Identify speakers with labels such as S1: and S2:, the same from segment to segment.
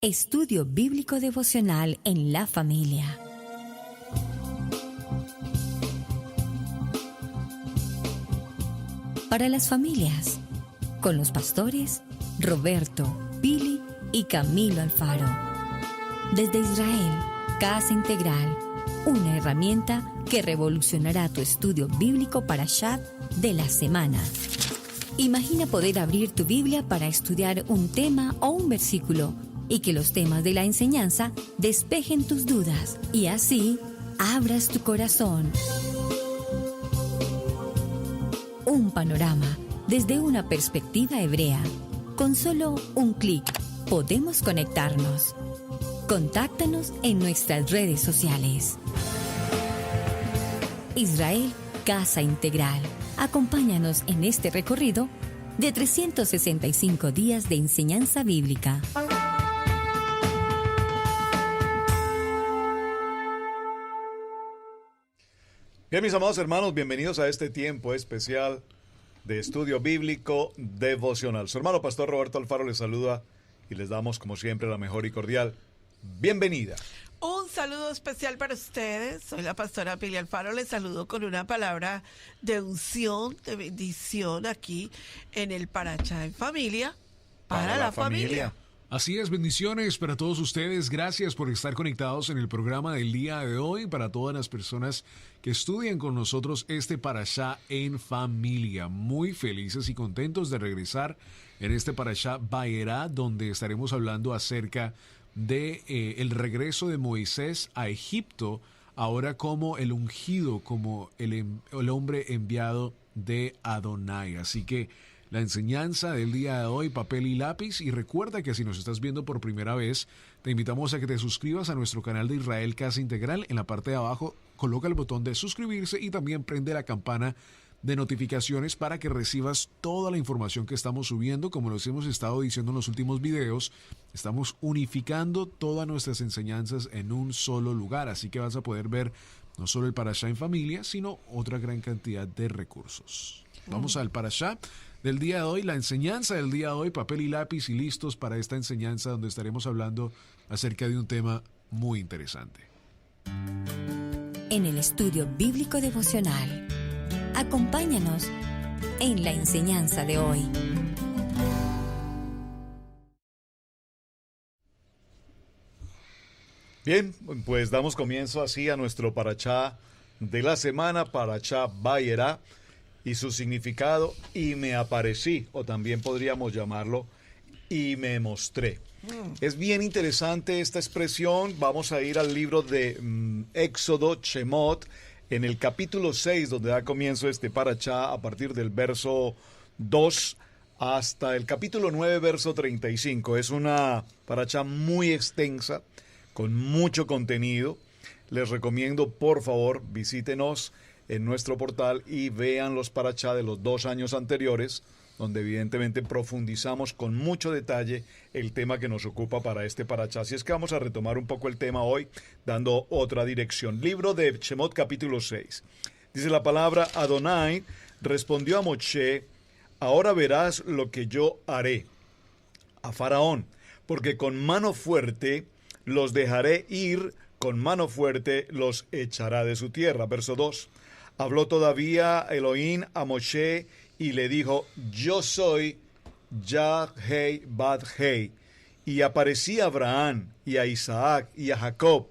S1: Estudio Bíblico Devocional en la Familia. Para las familias, con los pastores Roberto, Billy y Camilo Alfaro. Desde Israel, Casa Integral, una herramienta que revolucionará tu estudio bíblico Parashat de la semana. Imagina poder abrir tu Biblia para estudiar un tema o un versículo y que los temas de la enseñanza despejen tus dudas y así abras tu corazón. Un panorama desde una perspectiva hebrea. Con solo un clic podemos conectarnos. Contáctanos en nuestras redes sociales. Israel Casa Integral. Acompáñanos en este recorrido de 365 días de enseñanza bíblica.
S2: Bien, mis amados hermanos, bienvenidos a este tiempo especial de estudio bíblico devocional. Su hermano pastor Roberto Alfaro les saluda y les damos como siempre la mejor y cordial bienvenida.
S3: Un saludo especial para ustedes. Soy la pastora Pili Alfaro. Les saludo con una palabra de unción, de bendición aquí en el Parashá en Familia, para la familia.
S4: Así es, bendiciones para todos ustedes. Gracias por estar conectados en el programa del día de hoy. Para todas las personas que estudian con nosotros este Parashá en familia. Muy felices y contentos de regresar en este Parashá Vayera, donde estaremos hablando acerca de el regreso de Moisés a Egipto, ahora como el ungido, como el hombre enviado de Adonai. Así que la enseñanza del día de hoy, papel y lápiz, y recuerda que si nos estás viendo por primera vez, te invitamos a que te suscribas a nuestro canal de Israel Casa Integral. En la parte de abajo coloca el botón de suscribirse y también prende la campana de notificaciones para que recibas toda la información que estamos subiendo. Como los hemos estado diciendo en los últimos videos, estamos unificando todas nuestras enseñanzas en un solo lugar, así que vas a poder ver no solo el Parashá en familia, sino otra gran cantidad de recursos. Vamos al Parashá del día de hoy, la enseñanza del día de hoy, papel y lápiz y listos para esta enseñanza donde estaremos hablando acerca de un tema muy interesante.
S1: En el estudio bíblico devocional, acompáñanos en la enseñanza de hoy.
S2: Bien, pues damos comienzo así a nuestro Parashá de la semana, Parashá Vayera, y su significado, y me aparecí, o también podríamos llamarlo, y me mostré. Es bien interesante esta expresión. Vamos a ir al libro de Éxodo, Shemot, en el capítulo 6, donde da comienzo este Parashá, a partir del verso 2 hasta el capítulo 9, verso 35. Es una Parashá muy extensa, con mucho contenido. Les recomiendo, por favor, visítenos en nuestro portal y vean los Parashá de los 2 años anteriores, donde evidentemente profundizamos con mucho detalle el tema que nos ocupa para este Parashá. Así es que vamos a retomar un poco el tema hoy, dando otra dirección. Libro de Shemot, capítulo 6. Dice la palabra: Adonai respondió a Moshe: ahora verás lo que yo haré a Faraón, porque con mano fuerte los dejaré ir, con mano fuerte los echará de su tierra. Verso 2. Habló todavía Elohim a Moshe y le dijo: yo soy Yad-Hei Bad-Hei. Y aparecí a Abraham y a Isaac y a Jacob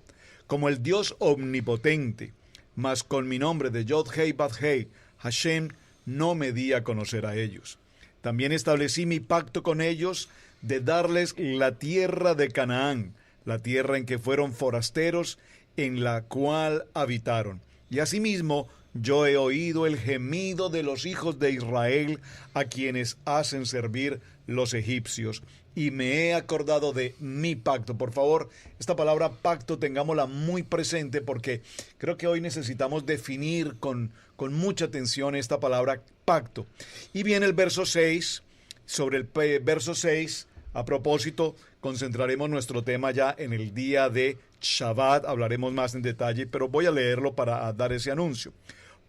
S2: como el Dios omnipotente, mas con mi nombre de Yod-Hei Bad-Hei, Hashem, no me di a conocer a ellos. También establecí mi pacto con ellos de darles la tierra de Canaán, la tierra en que fueron forasteros, en la cual habitaron. Y asimismo, yo he oído el gemido de los hijos de Israel, a quienes hacen servir los egipcios, y me he acordado de mi pacto. Por favor, esta palabra pacto tengámosla muy presente, porque creo que hoy necesitamos definir con mucha atención esta palabra pacto. Y viene el verso 6, sobre el verso 6, a propósito, concentraremos nuestro tema ya en el día de Shabbat, hablaremos más en detalle, pero voy a leerlo para dar ese anuncio.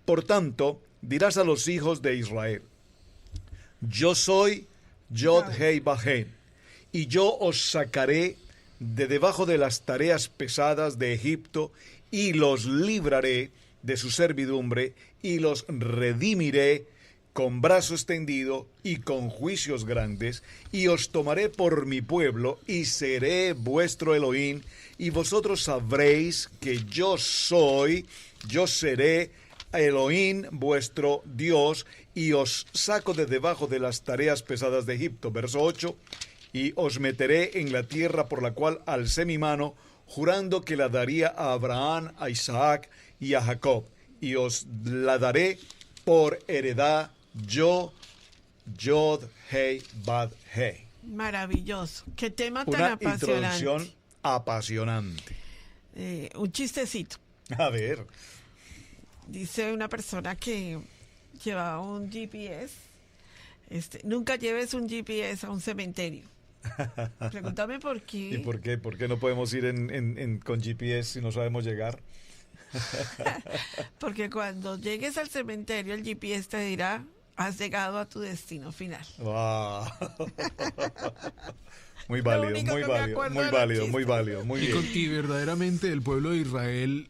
S2: Por tanto, dirás a los hijos de Israel: yo soy Yod-Hei Bad-Hei, y yo os sacaré de debajo de las tareas pesadas de Egipto, y los libraré de su servidumbre, y los redimiré con brazo extendido y con juicios grandes, y os tomaré por mi pueblo, y seré vuestro Elohim, y vosotros sabréis que yo seré Elohim vuestro Dios, y os saco de debajo de las tareas pesadas de Egipto. Verso 8, y os meteré en la tierra por la cual alcé mi mano, jurando que la daría a Abraham, a Isaac y a Jacob, y os la daré por heredad. Yo, Yod, Hei, Bad, Hei.
S3: Maravilloso. Qué tema tan
S2: Una
S3: apasionante.
S2: introducción apasionante.
S3: Un chistecito.
S2: A ver.
S3: Dice una persona que llevaba un GPS. Nunca lleves un GPS a un cementerio. Pregúntame por qué.
S2: ¿Y por qué? ¿Por qué no podemos ir con GPS si no sabemos llegar?
S3: Porque cuando llegues al cementerio, el GPS te dirá: has llegado a tu destino final.
S2: Wow. Muy
S3: Lo
S2: válido,
S3: único
S2: muy
S3: que me
S2: válido,
S3: acuerdo
S2: muy
S3: de los
S2: válido,
S3: chistes.
S2: muy válido, muy
S4: Y,
S2: bien.
S4: y verdaderamente el pueblo de Israel,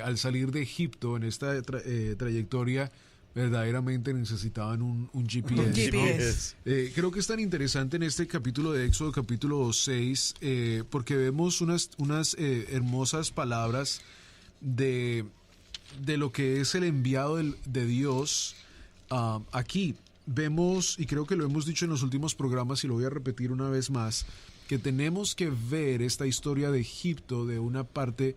S4: al salir de Egipto en esta trayectoria, verdaderamente necesitaban un GPS.
S3: Un
S4: ¿no?
S3: GPS.
S4: Creo que es tan interesante en este capítulo de Éxodo, capítulo 6, porque vemos unas hermosas palabras de lo que es el enviado de Dios. Aquí vemos, y creo que lo hemos dicho en los últimos programas y lo voy a repetir una vez más, que tenemos que ver esta historia de Egipto de una parte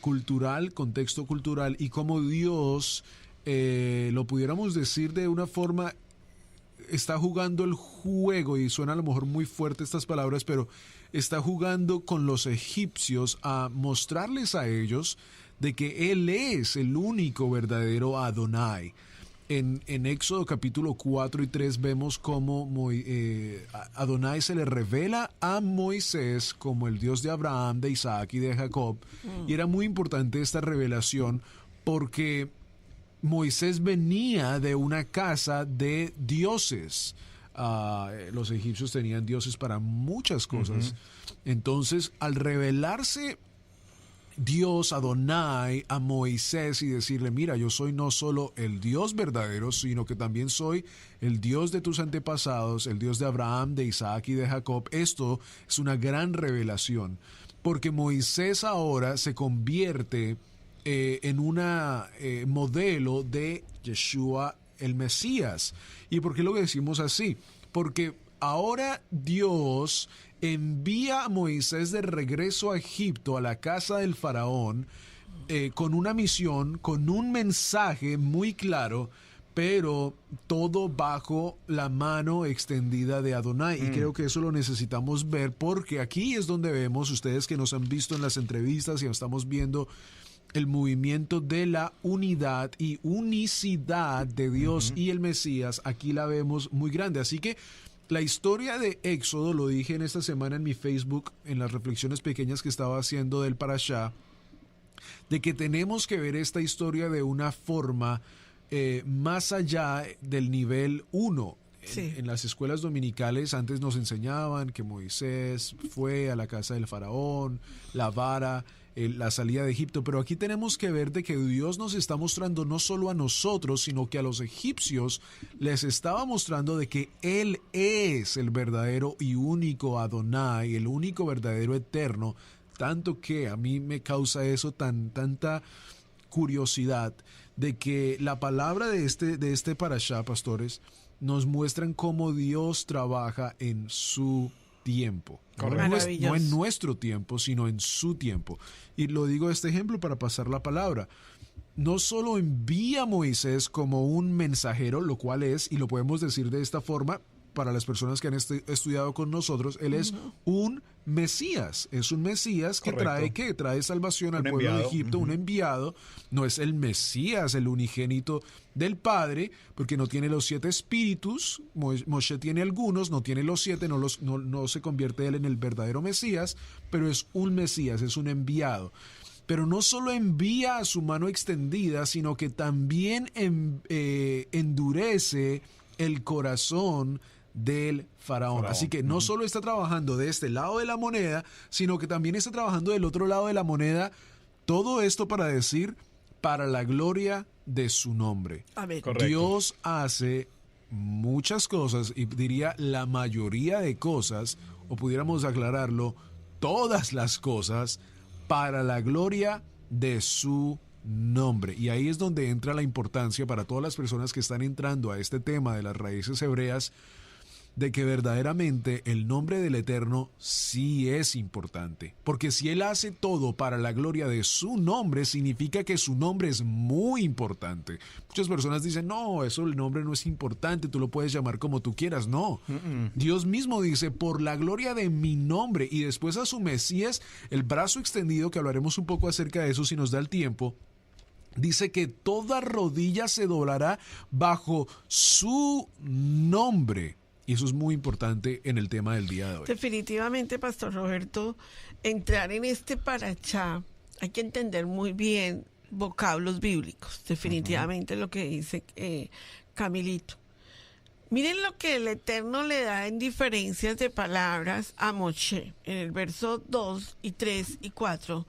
S4: cultural, contexto cultural, y cómo Dios, lo pudiéramos decir de una forma, está jugando el juego, y suena a lo mejor muy fuerte estas palabras, pero está jugando con los egipcios a mostrarles a ellos de que Él es el único verdadero Adonai. En Éxodo capítulo 4 y 3 vemos cómo Adonai se le revela a Moisés como el Dios de Abraham, de Isaac y de Jacob. Y era muy importante esta revelación porque Moisés venía de una casa de dioses. Los egipcios tenían dioses para muchas cosas. Entonces, al revelarse Dios, Adonai, a Moisés y decirle: mira, yo soy no solo el Dios verdadero, sino que también soy el Dios de tus antepasados, el Dios de Abraham, de Isaac y de Jacob. Esto es una gran revelación, porque Moisés ahora se convierte en un modelo de Yeshua el Mesías. ¿Y por qué lo decimos así? Porque ahora Dios envía a Moisés de regreso a Egipto, a la casa del faraón, con una misión, con un mensaje muy claro, pero todo bajo la mano extendida de Adonai. Y creo que eso lo necesitamos ver, porque aquí es donde vemos, ustedes que nos han visto en las entrevistas y estamos viendo el movimiento de la unidad y unicidad de Dios y el Mesías, aquí la vemos muy grande. Así que la historia de Éxodo, lo dije en esta semana en mi Facebook, en las reflexiones pequeñas que estaba haciendo del Parashá, de que tenemos que ver esta historia de una forma más allá del nivel 1.
S3: Sí.
S4: En las escuelas dominicales antes nos enseñaban que Moisés fue a la casa del faraón, la vara, la salida de Egipto, pero aquí tenemos que ver de que Dios nos está mostrando no solo a nosotros, sino que a los egipcios les estaba mostrando de que Él es el verdadero y único Adonai, el único verdadero eterno, tanto que a mí me causa eso tanta curiosidad de que la palabra de este parashá, pastores, nos muestran cómo Dios trabaja en su tiempo. No en nuestro tiempo, sino en su tiempo. Y lo digo este ejemplo para pasar la palabra. No solo envía a Moisés como un mensajero, lo cual es, y lo podemos decir de esta forma, para las personas que han estudiado con nosotros, él es un Mesías. Es un Mesías que trae salvación al pueblo de Egipto, un enviado. No es el Mesías, el unigénito del Padre, porque no tiene los 7 espíritus. Moshe tiene algunos, no tiene los 7, no se convierte él en el verdadero Mesías, pero es un Mesías, es un enviado. Pero no solo envía a su mano extendida, sino que también endurece el corazón del faraón. Así que no solo está trabajando de este lado de la moneda, sino que también está trabajando del otro lado de la moneda. Todo esto para decir, para la gloria de su nombre.
S3: Amén.
S2: Correcto.
S4: Dios hace muchas cosas, y diría la mayoría de cosas, o pudiéramos aclararlo, todas las cosas, para la gloria de su nombre. Y ahí es donde entra la importancia para todas las personas que están entrando a este tema de las raíces hebreas, de que verdaderamente el nombre del Eterno sí es importante. Porque si Él hace todo para la gloria de su nombre, significa que su nombre es muy importante. Muchas personas dicen, no, eso el nombre no es importante, tú lo puedes llamar como tú quieras. No, Dios mismo dice, por la gloria de mi nombre, y después a su Mesías, el brazo extendido, que hablaremos un poco acerca de eso si nos da el tiempo, dice que toda rodilla se doblará bajo su nombre. Y eso es muy importante en el tema del día de hoy.
S3: Definitivamente, Pastor Roberto, entrar en este parachá hay que entender muy bien vocablos bíblicos. Definitivamente lo que dice Camilito. Miren lo que el Eterno le da en diferencias de palabras a Moshe. En el verso 2 y 3 y 4,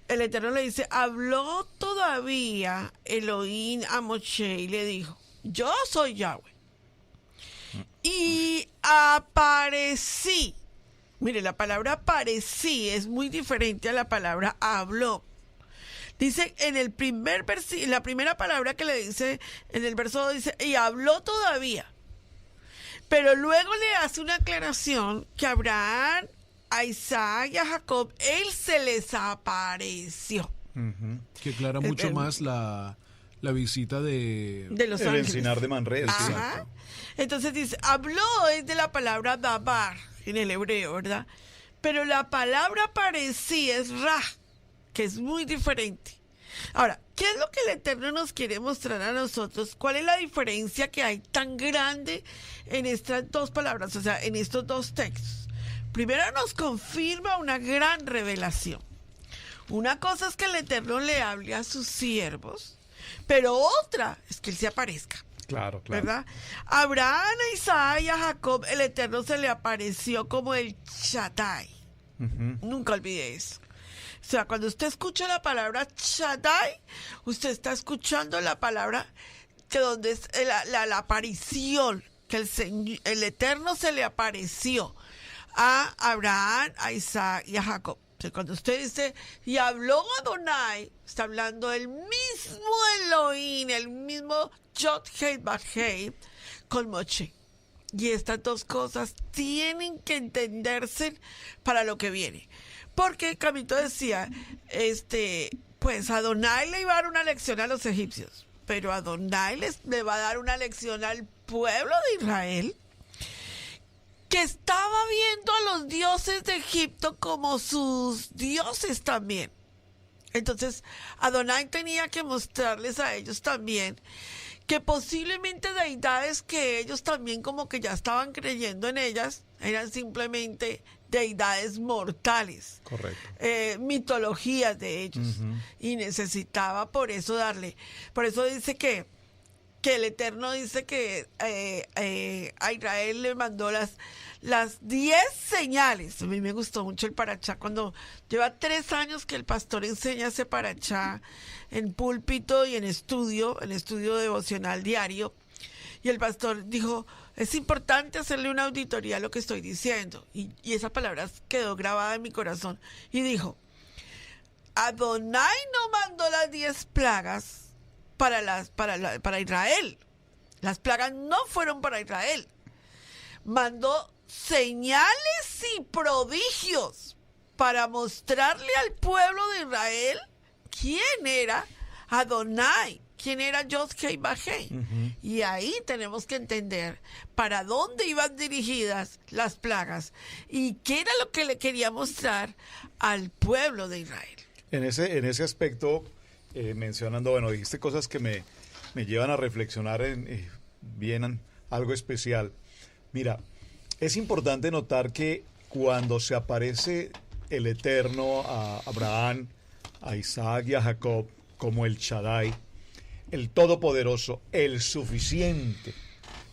S3: el Eterno le dice, habló todavía Elohim a Moshe y le dijo, yo soy Yahweh. Y aparecí. Mire, la palabra aparecí es muy diferente a la palabra habló. Dice en el primer versículo, la primera palabra que le dice en el verso 2 dice, y habló todavía. Pero luego le hace una aclaración que a Abraham, a Isaac y a Jacob, él se les apareció.
S4: Que aclara mucho más la visita de
S3: Los
S2: El
S3: Ángeles.
S2: encinar de Manresa.
S3: Ajá. Entonces dice, habló es de la palabra dabar en el hebreo, ¿verdad? Pero la palabra aparecí es ra, que es muy diferente. Ahora, ¿qué es lo que el Eterno nos quiere mostrar a nosotros? ¿Cuál es la diferencia que hay tan grande en estas dos palabras, o sea, en estos dos textos? Primero nos confirma una gran revelación. Una cosa es que el Eterno le hable a sus siervos, pero otra es que Él se aparezca.
S2: Claro, claro.
S3: ¿Verdad? A Abraham, a Isaac y a Jacob, el Eterno se le apareció como el Shaddai. Nunca olvide eso. O sea, cuando usted escucha la palabra Shaddai, usted está escuchando la palabra que donde es la aparición, que el Eterno se le apareció a Abraham, a Isaac y a Jacob. O sea, cuando usted dice, y habló Adonai, está hablando el mismo Elohim, el mismo Yod Hei Bad Hei, con Moshe. Y estas dos cosas tienen que entenderse para lo que viene. Porque Camito decía, pues Adonai le iba a dar una lección a los egipcios, pero Adonai le va a dar una lección al pueblo de Israel, que estaba viendo a los dioses de Egipto como sus dioses también. Entonces, Adonai tenía que mostrarles a ellos también que posiblemente deidades que ellos también como que ya estaban creyendo en ellas, eran simplemente deidades mortales.
S2: Correcto.
S3: Mitologías de ellos. Y necesitaba por eso dice que el Eterno dice que a Israel le mandó las 10 señales. A mí me gustó mucho el parachá. Cuando lleva 3 años que el pastor enseña ese parachá en púlpito y en estudio devocional diario. Y el pastor dijo, es importante hacerle una auditoría a lo que estoy diciendo. Y esa palabra quedó grabada en mi corazón. Y dijo, Adonai no mandó las 10 plagas para Israel. Las plagas no fueron para Israel. Mandó señales y prodigios para mostrarle al pueblo de Israel quién era Adonai, quién era Yod Hei Bad Hei. Y ahí tenemos que entender para dónde iban dirigidas las plagas y qué era lo que le quería mostrar al pueblo de Israel.
S2: En ese aspecto, mencionando, bueno, dijiste cosas que me llevan a reflexionar bien algo especial. Mira, es importante notar que cuando se aparece el Eterno a Abraham, a Isaac y a Jacob como el Shaddai, el Todopoderoso, el Suficiente,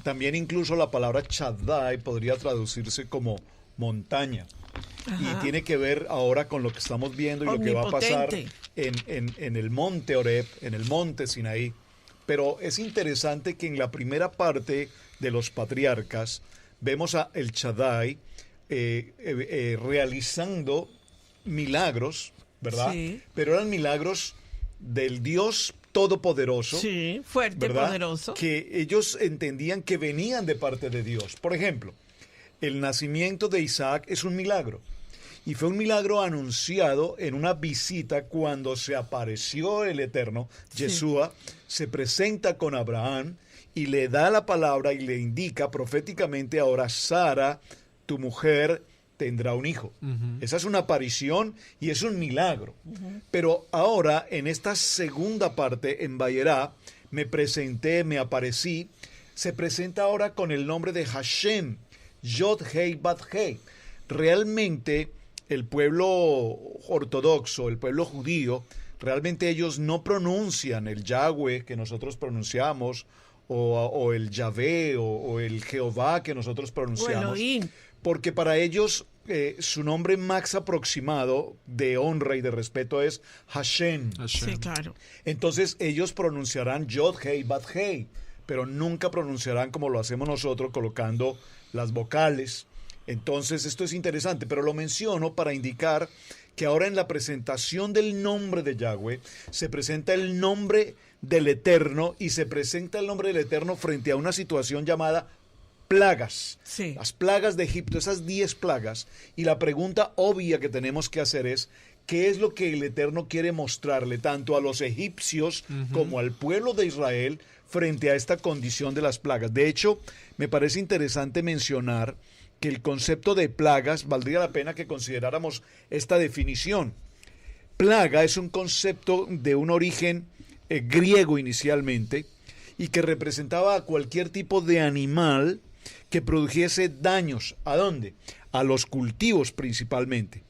S2: También incluso la palabra Shaddai podría traducirse como montaña. Y tiene que ver ahora con lo que estamos viendo y lo que va a pasar en el monte Oreb, en el monte Sinaí. Pero es interesante que en la primera parte de los patriarcas vemos a el Shaddai realizando milagros, ¿verdad? Sí. Pero eran milagros del Dios Todopoderoso.
S3: Sí, fuerte,
S2: ¿verdad?
S3: Poderoso.
S2: Que ellos entendían que venían de parte de Dios. Por ejemplo, el nacimiento de Isaac es un milagro. Y fue un milagro anunciado en una visita cuando se apareció el Eterno, Yeshua, se presenta con Abraham y le da la palabra y le indica proféticamente: ahora Sara, tu mujer, tendrá un hijo. Esa es una aparición y es un milagro. Pero ahora, en esta segunda parte, en Vayera, me presenté, me aparecí, se presenta ahora con el nombre de Hashem, Yod Hei Bat Hei. Realmente el pueblo ortodoxo, el pueblo judío, realmente ellos no pronuncian el Yahweh que nosotros pronunciamos, o el Yahvé, o el Jehová que nosotros pronunciamos. Porque para ellos su nombre más aproximado de honra y de respeto es Hashem.
S3: Sí, claro.
S2: Entonces ellos pronunciarán Yod Hei Bat Hei, pero nunca pronunciarán como lo hacemos nosotros, colocando las vocales. Entonces esto es interesante, pero lo menciono para indicar que ahora en la presentación del nombre de Yahweh se presenta el nombre del Eterno y se presenta el nombre del Eterno frente a una situación llamada plagas.
S3: Sí.
S2: Las plagas de Egipto, esas 10 plagas. Y la pregunta obvia que tenemos que hacer es: ¿qué es lo que el Eterno quiere mostrarle tanto a los egipcios como al pueblo de Israel frente a esta condición de las plagas? De hecho, me parece interesante mencionar que el concepto de plagas, valdría la pena que consideráramos esta definición. Plaga es un concepto de un origen griego inicialmente y que representaba a cualquier tipo de animal que produjese daños. ¿A dónde? A los cultivos principalmente.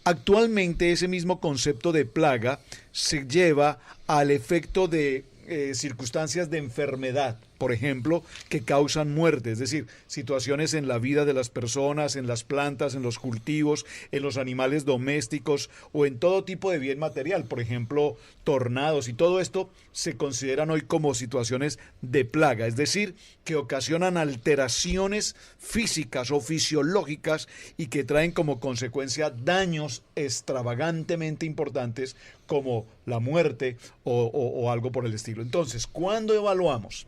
S2: Actualmente ese mismo concepto de plaga se lleva al efecto de circunstancias de enfermedad, por ejemplo, que causan muerte, es decir, situaciones en la vida de las personas, en las plantas, en los cultivos, en los animales domésticos o en todo tipo de bien material, por ejemplo, tornados, y todo esto se consideran hoy como situaciones de plaga, es decir, que ocasionan alteraciones físicas o fisiológicas y que traen como consecuencia daños extravagantemente importantes como la muerte o algo por el estilo. Entonces, cuando evaluamos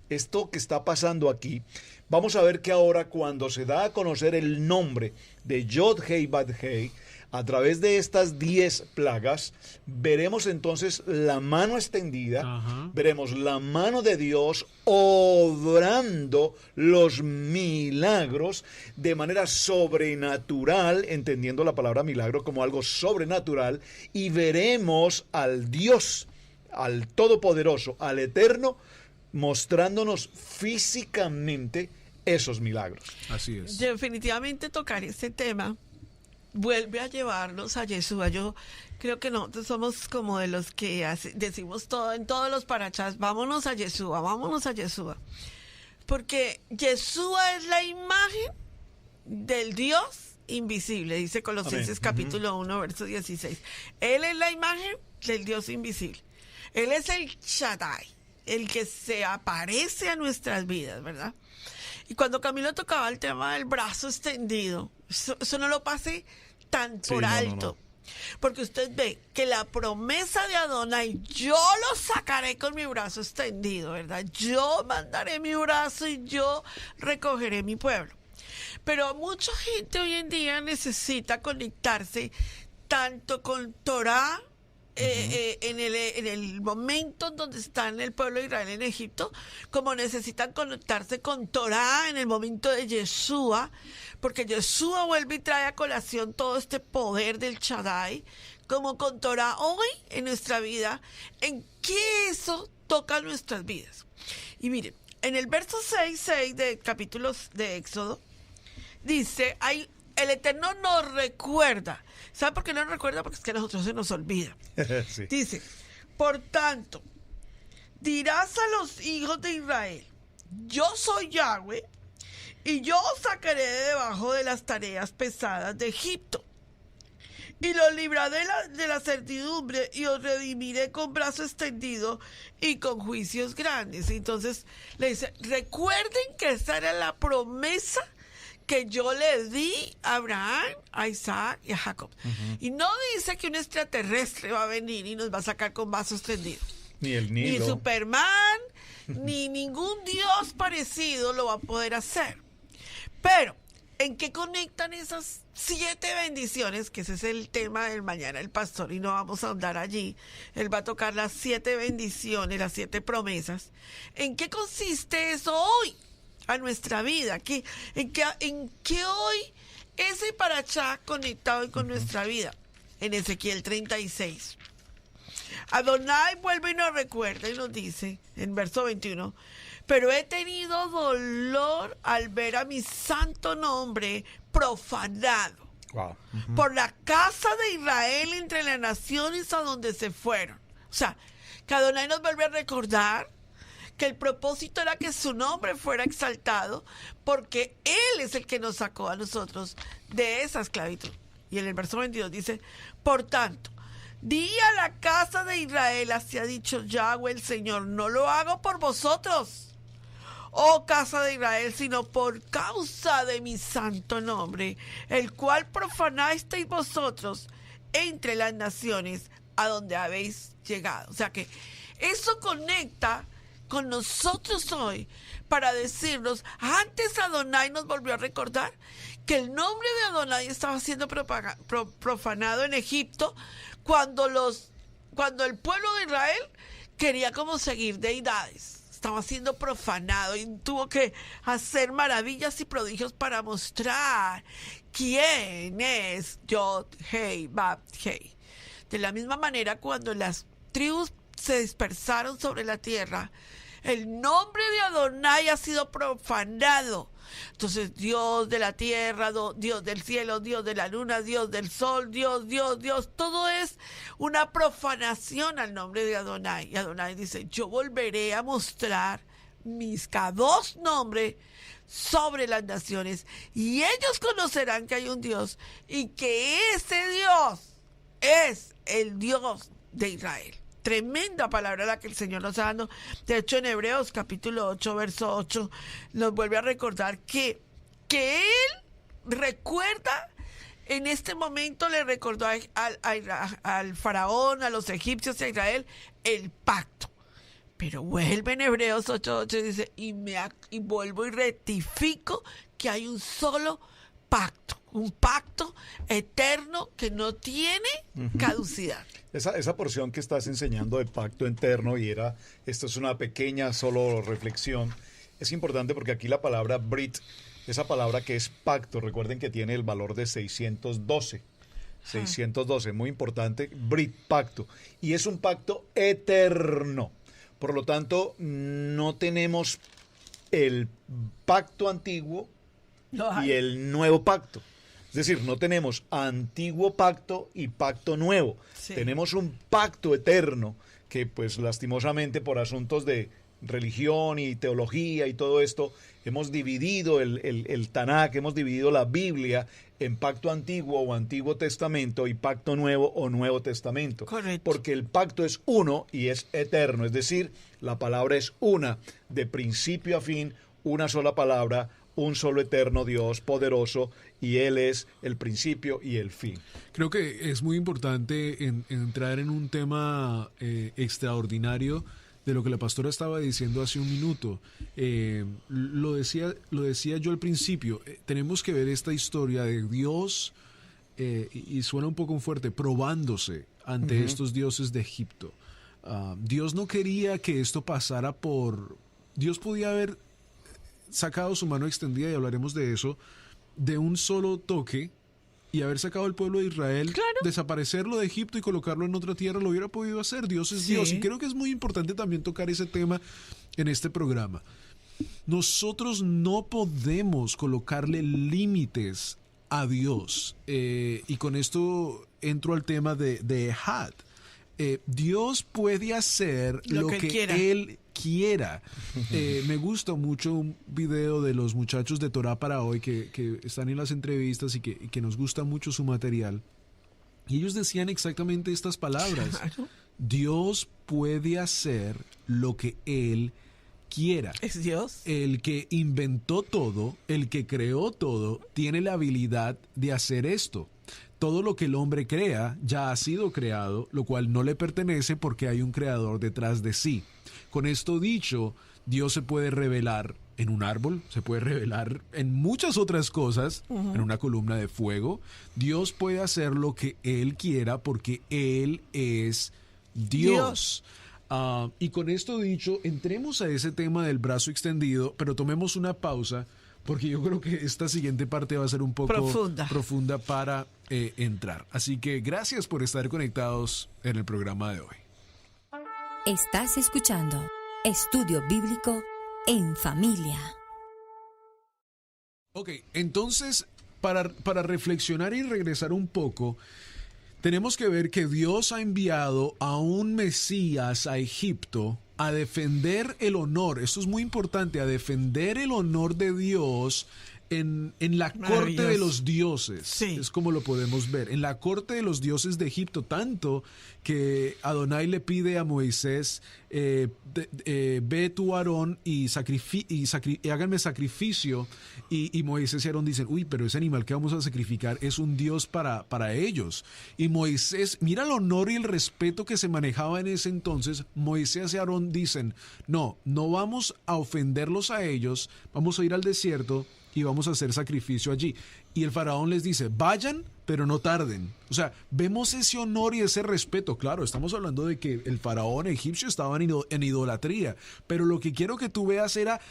S2: esto que está pasando aquí, vamos a ver que ahora cuando se da a conocer el nombre de Yod Hei Bat Hei, a través de estas 10 plagas, veremos entonces la mano extendida, veremos la mano de Dios obrando los milagros de manera sobrenatural, entendiendo la palabra milagro como algo sobrenatural, y veremos al Dios, al Todopoderoso, al Eterno, mostrándonos físicamente esos milagros.
S4: Así es.
S3: Definitivamente tocar este tema vuelve a llevarnos a Yeshua. Yo creo que nosotros somos como de los que decimos todo en todos los parachás: vámonos a Yeshua, vámonos a Yeshua. Porque Yeshua es la imagen del Dios invisible, dice Colosenses capítulo 1, verso 16. Él es la imagen del Dios invisible. Él es el Shaddai, el que se aparece a nuestras vidas, ¿verdad? Y cuando Camilo tocaba el tema del brazo extendido, eso no lo pase tan por alto. No. Porque usted ve que la promesa de Adonai: yo lo sacaré con mi brazo extendido, ¿verdad? Yo mandaré mi brazo y yo recogeré mi pueblo. Pero mucha gente hoy en día necesita conectarse tanto con Torah, en el momento en donde están el pueblo de Israel en Egipto, como necesitan conectarse con Torah en el momento de Yeshua, porque Yeshua vuelve y trae a colación todo este poder del Shaddai, como con Torah hoy en nuestra vida, en que eso toca nuestras vidas. Y miren, en el verso 6 de capítulos de Éxodo, dice, el Eterno nos recuerda. ¿Sabe por qué nos recuerda? Porque es que a nosotros se nos olvida. Sí. Dice: por tanto, dirás a los hijos de Israel: yo soy Yahweh, y yo os sacaré de debajo de las tareas pesadas de Egipto, y los libraré de la servidumbre, y os redimiré con brazo extendido y con juicios grandes. Entonces le dice, recuerden que esa era la promesa que yo le di a Abraham, a Isaac y a Jacob. Y no dice que un extraterrestre va a venir y nos va a sacar con brazo extendido.
S2: Ni el Nilo.
S3: Ni Superman, ni ningún dios parecido lo va a poder hacer. Pero, ¿en qué conectan esas 7 bendiciones? Que ese es el tema del mañana el pastor, y no vamos a ahondar allí. Él va a tocar las 7 bendiciones, las 7 promesas. ¿En qué consiste eso hoy a nuestra vida? ¿En qué hoy ese parachá conectado hoy con nuestra vida? En Ezequiel 36. Adonai vuelve y nos recuerda y nos dice en verso 21, pero he tenido dolor al ver a mi santo nombre profanado por la casa de Israel entre las naciones a donde se fueron. O sea, que Adonai nos vuelve a recordar que el propósito era que su nombre fuera exaltado, porque Él es el que nos sacó a nosotros de esa esclavitud. Y en el verso 22 dice, por tanto, di a la casa de Israel, así ha dicho Yahweh el Señor, no lo hago por vosotros, oh casa de Israel, sino por causa de mi santo nombre, el cual profanasteis vosotros entre las naciones a donde habéis llegado. O sea que eso conecta con nosotros hoy para decirnos, antes Adonai nos volvió a recordar que el nombre de Adonai estaba siendo profanado en Egipto cuando el pueblo de Israel quería como seguir deidades. Estaba siendo profanado y tuvo que hacer maravillas y prodigios para mostrar quién es Yod, Hei, Bab, Hei. De la misma manera, cuando las tribus se dispersaron sobre la tierra, el nombre de Adonai ha sido profanado. Entonces, Dios de la tierra, Dios del cielo, Dios de la luna, Dios del sol, Dios, todo es una profanación al nombre de Adonai. Y Adonai dice, yo volveré a mostrar mis dos nombres sobre las naciones, y ellos conocerán que hay un Dios, y que ese Dios es el Dios de Israel. Tremenda palabra la que el Señor nos está dando. De hecho, en Hebreos capítulo 8, verso 8, nos vuelve a recordar que Él recuerda, en este momento le recordó al faraón, a los egipcios y a Israel, el pacto. Pero vuelve en Hebreos 8:8 y dice, y vuelvo y rectifico que hay un solo pacto, un pacto eterno que no tiene caducidad.
S2: Esa porción que estás enseñando de pacto eterno, esto es una pequeña solo reflexión, es importante porque aquí la palabra Brit, esa palabra que es pacto, recuerden que tiene el valor de 612, muy importante, Brit, pacto, y es un pacto eterno. Por lo tanto, no tenemos el pacto antiguo y el nuevo pacto. Es decir, no tenemos antiguo pacto y pacto nuevo. Sí. Tenemos un pacto eterno que, pues, lastimosamente, por asuntos de religión y teología y todo esto, hemos dividido el Tanakh, hemos dividido la Biblia en pacto antiguo o Antiguo Testamento y pacto nuevo o Nuevo Testamento.
S3: Correcto.
S2: Porque el pacto es uno y es eterno, es decir, la palabra es una, de principio a fin, una sola palabra, un solo eterno Dios poderoso, y Él es el principio y el fin.
S4: Creo que es muy importante entrar en un tema extraordinario de lo que la pastora estaba diciendo hace un minuto. Lo decía yo al principio, tenemos que ver esta historia de Dios, y suena un poco fuerte, probándose ante estos dioses de Egipto. Dios no quería que esto pasara Dios podía haber sacado su mano extendida, y hablaremos de eso, de un solo toque, y haber sacado al pueblo de Israel, claro, desaparecerlo de Egipto y colocarlo en otra tierra. Lo hubiera podido hacer. Dios es Dios, y creo que es muy importante también tocar ese tema en este programa. Nosotros no podemos colocarle límites a Dios, y con esto entro al tema de Ehad. Dios puede hacer lo que Él quiera. Me gusta mucho un video de los muchachos de Torah para hoy que están en las entrevistas y que nos gusta mucho su material. Y ellos decían exactamente estas palabras.
S3: Claro.
S4: Dios puede hacer lo que Él quiera.
S3: Es Dios.
S4: El que inventó todo, el que creó todo, tiene la habilidad de hacer esto. Todo lo que el hombre crea ya ha sido creado, lo cual no le pertenece porque hay un creador detrás de sí. Con esto dicho, Dios se puede revelar en un árbol, se puede revelar en muchas otras cosas, en una columna de fuego. Dios puede hacer lo que Él quiera porque Él es Dios. Y con esto dicho, entremos a ese tema del brazo extendido, pero tomemos una pausa porque yo creo que esta siguiente parte va a ser un poco profunda para entrar. Así que gracias por estar conectados en el programa de hoy.
S1: Estás escuchando Estudio Bíblico en Familia.
S4: Ok, entonces, para reflexionar y regresar un poco, tenemos que ver que Dios ha enviado a un Mesías a Egipto a defender el honor. Esto es muy importante, a defender el honor de Dios en la corte de los dioses.
S3: Sí.
S4: Es como lo podemos ver. En la corte de los dioses de Egipto, tanto que Adonai le pide a Moisés, ve tú, Aarón, y háganme sacrificio. Y Moisés y Aarón dicen, uy, pero ese animal que vamos a sacrificar es un dios para ellos. Y Moisés, mira el honor y el respeto que se manejaba en ese entonces. Moisés y Aarón dicen, no vamos a ofenderlos a ellos, vamos a ir al desierto y vamos a hacer sacrificio allí. Y el faraón les dice, vayan, pero no tarden. O sea, vemos ese honor y ese respeto. Claro, estamos hablando de que el faraón egipcio estaba en idolatría, pero lo que quiero que tú veas era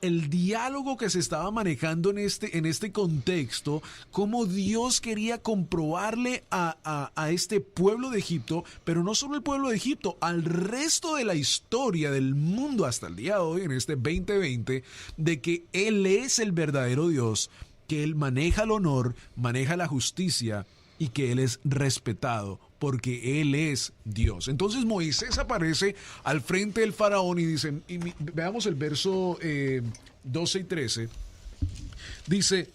S4: el diálogo que se estaba manejando en este contexto, cómo Dios quería comprobarle a este pueblo de Egipto, pero no solo el pueblo de Egipto, al resto de la historia del mundo hasta el día de hoy, en este 2020, de que Él es el verdadero Dios, que Él maneja el honor, maneja la justicia y que Él es respetado porque Él es Dios. Entonces Moisés aparece al frente del faraón y dice, veamos el verso 12 y 13, dice,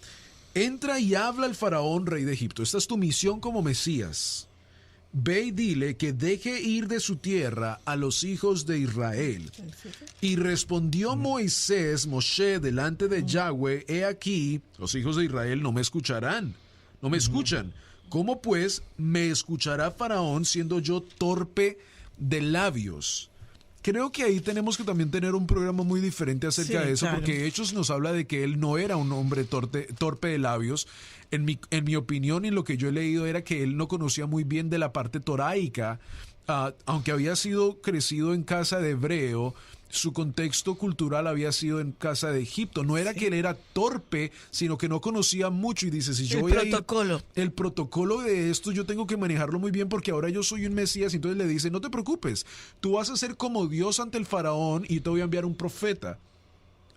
S4: entra y habla al faraón, rey de Egipto. Esta es tu misión como Mesías. Ve y dile que deje ir de su tierra a los hijos de Israel. Y respondió Moshe delante de Yahweh, he aquí, los hijos de Israel no me escucharán, no me escuchan. ¿Cómo pues me escuchará Faraón siendo yo torpe de labios? Creo que ahí tenemos que también tener un programa muy diferente acerca de eso, claro, porque Hechos nos habla de que él no era un hombre torpe de labios. En mi opinión y en lo que yo he leído era que él no conocía muy bien de la parte toráica, aunque había sido crecido en casa de hebreo. Su contexto cultural había sido en casa de Egipto. No era que él era torpe, sino que no conocía mucho y dice, si yo voy a ir, el protocolo de esto yo tengo que manejarlo muy bien porque ahora yo soy un Mesías. Y entonces le dice, no te preocupes, tú vas a ser como Dios ante el faraón y te voy a enviar un profeta.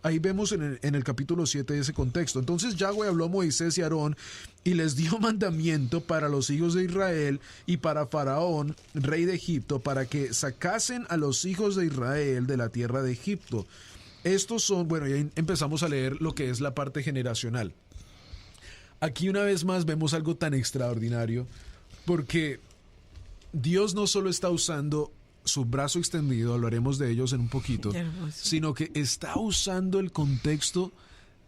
S4: Ahí vemos en el capítulo 7 ese contexto. Entonces Yahweh habló a Moisés y Aarón y les dio mandamiento para los hijos de Israel y para Faraón, rey de Egipto, para que sacasen a los hijos de Israel de la tierra de Egipto. Estos son, bueno, ya empezamos a leer lo que es la parte generacional. Aquí una vez más vemos algo tan extraordinario, porque Dios no solo está usando su brazo extendido, hablaremos de ellos en un poquito, sino que está usando el contexto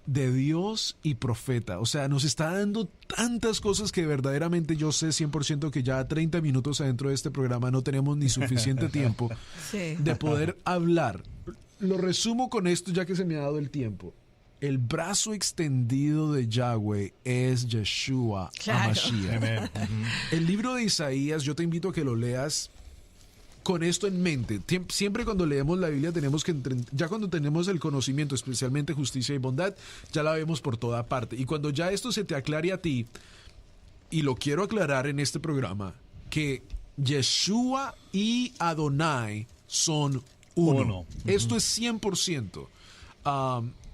S4: de Dios y profeta. O sea, nos está dando tantas cosas que verdaderamente yo sé 100% que ya 30 minutos adentro de este programa no tenemos ni suficiente tiempo de poder hablar. Lo resumo con esto ya que se me ha dado el tiempo. El brazo extendido de Yahweh es Yeshua HaMashiach. El libro de Isaías, yo te invito a que lo leas con esto en mente. Siempre cuando leemos la Biblia tenemos que ya cuando tenemos el conocimiento, especialmente justicia y bondad, ya la vemos por toda parte. Y cuando ya esto se te aclare a ti, y lo quiero aclarar en este programa, que Yeshua y Adonai son uno. Esto es 100%.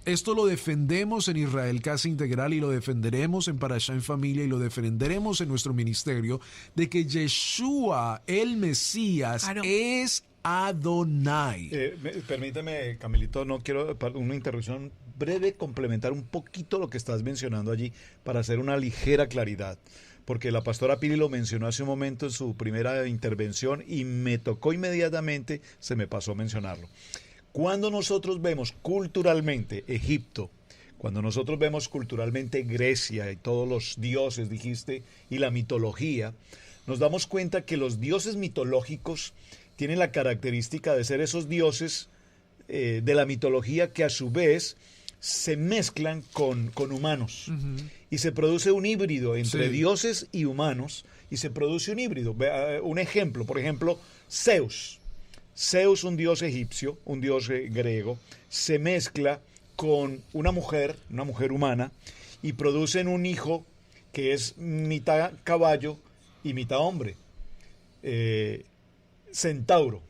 S4: Esto lo defendemos en Israel Casa Integral y lo defenderemos en Parashá en Familia y lo defenderemos en nuestro ministerio, de que Yeshua, el Mesías, es Adonai.
S2: Permíteme, Camilito, no quiero una interrupción breve, complementar un poquito lo que estás mencionando allí para hacer una ligera claridad. Porque la pastora Pili lo mencionó hace un momento en su primera intervención y me tocó inmediatamente, se me pasó a mencionarlo. Cuando nosotros vemos culturalmente Egipto, cuando nosotros vemos culturalmente Grecia y todos los dioses, dijiste, y la mitología, nos damos cuenta que los dioses mitológicos tienen la característica de ser esos dioses de la mitología que a su vez se mezclan con humanos. Y se produce un híbrido entre dioses y humanos, y se produce un híbrido. Un ejemplo, por ejemplo, Zeus. Zeus, un dios egipcio, un dios griego, se mezcla con una mujer humana, y producen un hijo que es mitad caballo y mitad hombre. Centauro.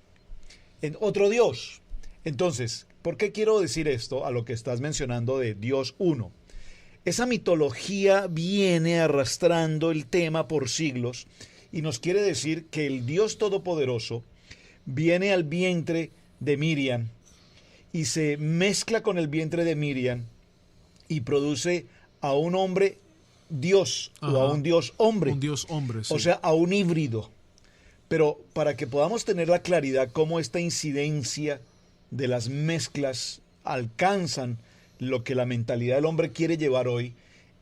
S2: Otro dios. Entonces, ¿por qué quiero decir esto a lo que estás mencionando de Dios uno? Esa mitología viene arrastrando el tema por siglos y nos quiere decir que el Dios Todopoderoso viene al vientre de Miriam y se mezcla con el vientre de Miriam y produce a un hombre Dios. Ajá. O a un Dios hombre.
S4: Un Dios hombre, sí.
S2: O sea, a un híbrido. Pero para que podamos tener la claridad cómo esta incidencia de las mezclas alcanzan lo que la mentalidad del hombre quiere llevar hoy,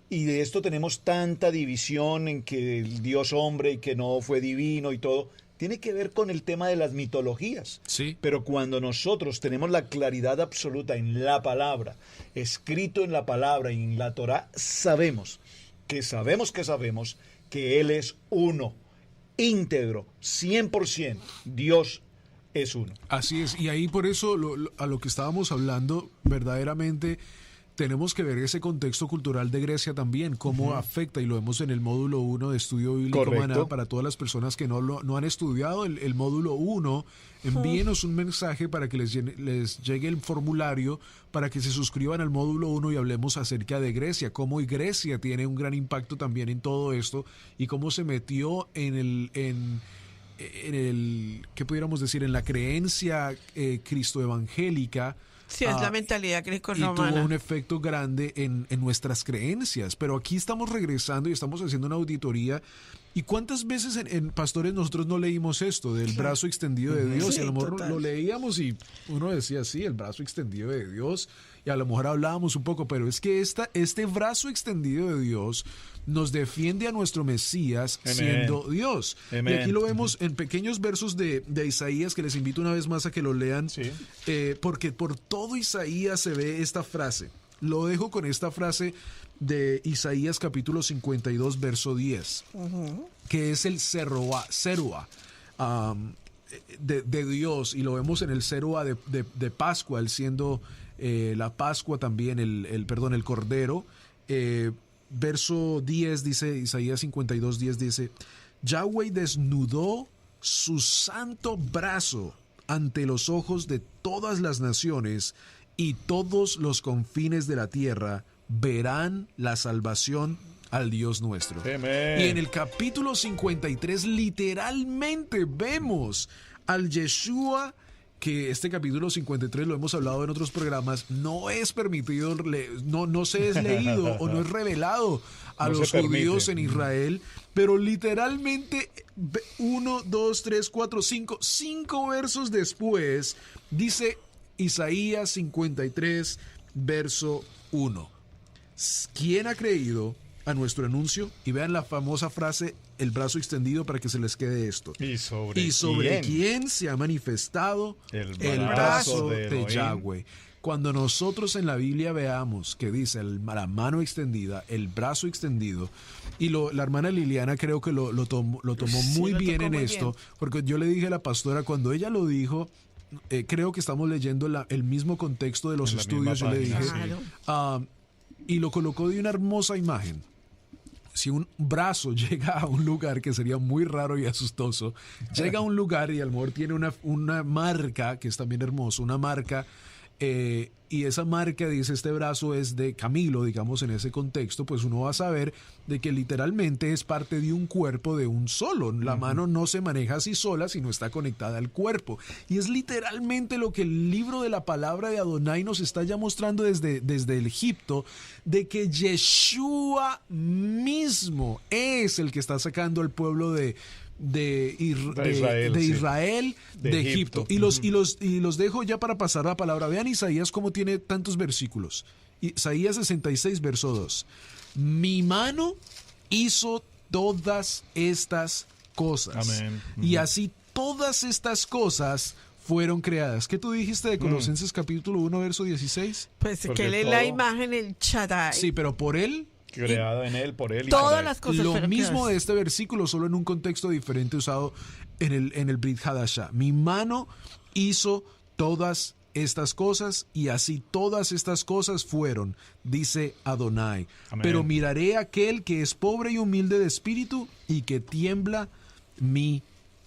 S2: y de esto tenemos tanta división en que el Dios hombre y que no fue divino y todo, tiene que ver con el tema de las mitologías.
S4: Sí.
S2: Pero cuando nosotros tenemos la claridad absoluta en la palabra, escrito en la palabra y en la Torá, sabemos que Él es uno, íntegro, 100%, Dios es uno.
S4: Así es, y ahí por eso a lo que estábamos hablando, verdaderamente tenemos que ver ese contexto cultural de Grecia también, cómo afecta, y lo vemos en el módulo 1 de Estudio Bíblico Maná. Para todas las personas que no han estudiado el módulo 1, envíenos un mensaje para que les llegue el formulario para que se suscriban al módulo 1 y hablemos acerca de Grecia, cómo Grecia tiene un gran impacto también en todo esto y cómo se metió en el ¿qué pudiéramos decir? En la creencia cristoevangélica.
S3: Sí, es la mentalidad grecorromana.
S4: Y tuvo un efecto grande en nuestras creencias. Pero aquí estamos regresando y estamos haciendo una auditoría. ¿Y cuántas veces en Pastores nosotros no leímos esto del brazo extendido de Dios?
S3: Sí,
S4: y a lo mejor
S3: total.
S4: lo leíamos y uno decía, sí, el brazo extendido de Dios. Y a lo mejor hablábamos un poco, pero es que este brazo extendido de Dios nos defiende a nuestro Mesías siendo Dios. Y aquí lo vemos en pequeños versos de Isaías, que les invito una vez más a que lo lean, porque por todo Isaías se ve esta frase. Lo dejo con esta frase de Isaías capítulo 52, verso 10, que es el Serua de Dios, y lo vemos en el Serua de Pascua, él siendo la Pascua también, el Cordero. Verso 10 dice, Isaías 52, 10 dice, Yahweh desnudó su santo brazo ante los ojos de todas las naciones, y todos los confines de la tierra verán la salvación al Dios nuestro.
S2: Amén.
S4: Y en el capítulo 53 literalmente vemos al Yeshua, que este capítulo 53 lo hemos hablado en otros programas, no es permitido, no se es leído o no es revelado a los judíos en Israel, pero literalmente 1, 2, 3, 4, 5 versos después dice Isaías 53, verso 1. ¿Quién ha creído a nuestro anuncio? Y vean la famosa frase, el brazo extendido, para que se les quede esto.
S2: ¿Y sobre
S4: quién se ha manifestado el brazo de Yahweh? Cuando nosotros en la Biblia veamos que dice la mano extendida, el brazo extendido, y la hermana Liliana creo que lo tomó muy bien en esto, porque yo le dije a la pastora, cuando ella lo dijo, creo que estamos leyendo el mismo contexto de los estudios, yo le dije, y lo colocó de una hermosa imagen. Si un brazo llega a un lugar, que sería muy raro y asustoso, llega a un lugar y a lo mejor tiene una marca, que es también hermoso, una marca y esa marca, dice, este brazo es de Camilo, digamos, en ese contexto, pues uno va a saber de que literalmente es parte de un cuerpo de un solo. La mano no se maneja así sola, sino está conectada al cuerpo. Y es literalmente lo que el libro de la palabra de Adonai nos está ya mostrando desde el Egipto, de que Yeshua mismo es el que está sacando al pueblo de Israel, de Egipto. Y los dejo ya para pasar la palabra. Vean Isaías cómo tiene tantos versículos. Isaías 66, verso 2. Mi mano hizo todas estas cosas.
S2: Amén.
S4: Y así todas estas cosas fueron creadas. ¿Qué tú dijiste de Colosenses capítulo 1, verso 16?
S3: Pues
S2: Porque
S3: que lee
S2: todo-
S3: la imagen, el Shaddai.
S4: Sí, pero por él.
S2: Creado en él, por él y
S3: Todas
S2: para él.
S3: las cosas
S4: Lo
S3: fueron
S4: mismo
S3: creadas.
S4: de este versículo, solo en un contexto diferente usado en el Brit Hadashah. Mi mano hizo todas estas cosas y así todas estas cosas fueron, dice Adonai.
S2: Amén.
S4: Pero miraré a aquel que es pobre y humilde de espíritu y que tiembla mi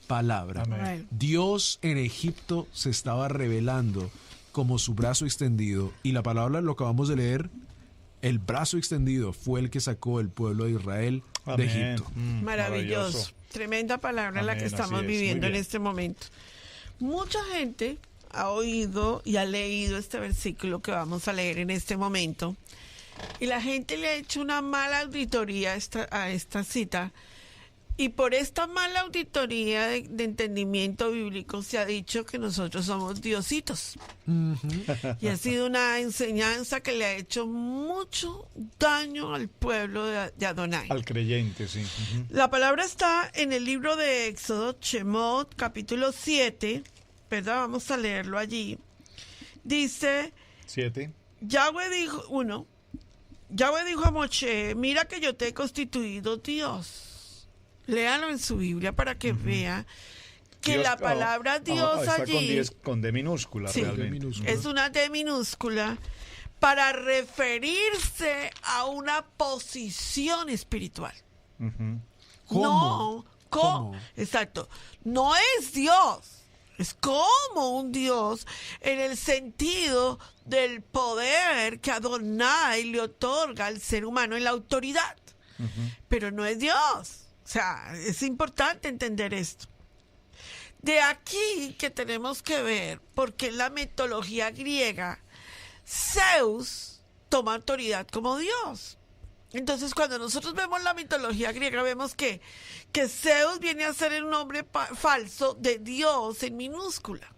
S4: palabra.
S3: Amén.
S4: Dios en Egipto se estaba revelando como su brazo extendido y la palabra lo acabamos de leer. El brazo extendido fue el que sacó el pueblo de Israel de
S2: Amén.
S4: Egipto.
S3: Maravilloso. Tremenda palabra la que
S2: Amén,
S3: estamos
S2: así es.
S3: viviendo
S2: Muy
S3: en
S2: bien.
S3: este momento. Mucha gente ha oído y ha leído este versículo que vamos a leer en este momento. Y la gente le ha hecho una mala auditoría a esta cita. Y por esta mala auditoría de entendimiento bíblico se ha dicho que nosotros somos diositos. Y ha sido una enseñanza que le ha hecho mucho daño al pueblo de Adonai.
S2: Al creyente, sí. Ujú.
S3: La palabra está en el libro de Éxodo, Shemot, capítulo 7, ¿verdad? Vamos a leerlo allí. Dice,
S2: 7.
S3: Yahweh dijo a Moshe, mira que yo te he constituido Dios. Léalo en su Biblia para que vea que
S2: Dios-
S3: la palabra Dios
S2: está
S3: allí
S2: con D minúscula,
S3: Sí.
S2: realmente.
S4: D minúscula.
S3: es una D minúscula para referirse a una posición espiritual.
S2: Ujú.
S4: ¿Cómo?
S3: No,
S4: ¿Cómo?
S3: exacto. No es Dios. Es como un Dios en el sentido del poder que Adonai le otorga al ser humano en la autoridad. Pero no es Dios. O sea, es importante entender esto. De aquí que tenemos que ver, porque en la mitología griega, Zeus toma autoridad como Dios. Entonces, cuando nosotros vemos la mitología griega, vemos que Zeus viene a ser el nombre falso de Dios en minúscula.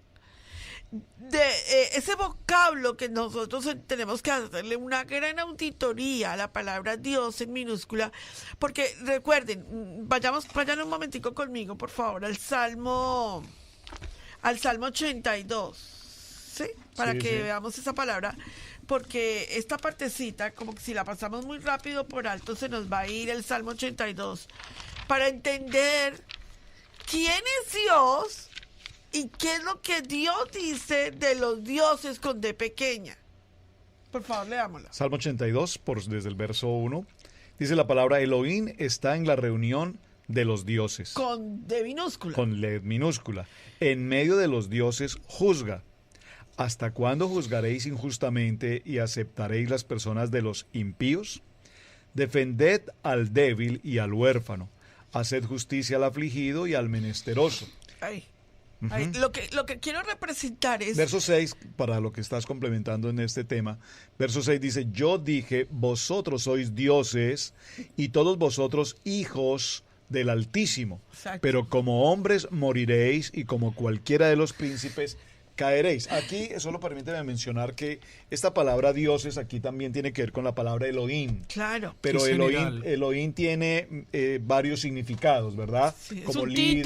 S3: Ese vocablo que nosotros tenemos que hacerle una gran auditoría a la palabra Dios en minúscula, porque recuerden, vayan un momentico conmigo, por favor, al Salmo 82, ¿sí? Para
S2: Sí,
S3: que
S2: sí.
S3: veamos esa palabra, porque esta partecita, como que si la pasamos muy rápido por alto, se nos va a ir el Salmo 82, para entender quién es Dios y qué es lo que Dios dice de los dioses con D pequeña. Por favor, leámosla.
S2: Salmo 82, desde el verso 1. Dice la palabra, Elohim está en la reunión de los dioses.
S3: Con D minúscula.
S2: Con LED minúscula. En medio de los dioses juzga. ¿Hasta cuándo juzgaréis injustamente y aceptaréis las personas de los impíos? Defended al débil y al huérfano. Haced justicia al afligido y al menesteroso.
S3: Ay, ay, lo que quiero representar es...
S2: Verso 6, para lo que estás complementando en este tema, verso 6 dice, yo dije, vosotros sois dioses y todos vosotros hijos del Altísimo,
S3: Exacto.
S2: pero como hombres moriréis y como cualquiera de los príncipes caeréis. Aquí solo permíteme mencionar que esta palabra dioses aquí también tiene que ver con la palabra Elohim.
S3: Claro.
S2: Pero
S4: Es general.
S2: Elohim tiene varios significados, ¿verdad?
S3: Sí, es
S2: como
S3: un
S2: líder,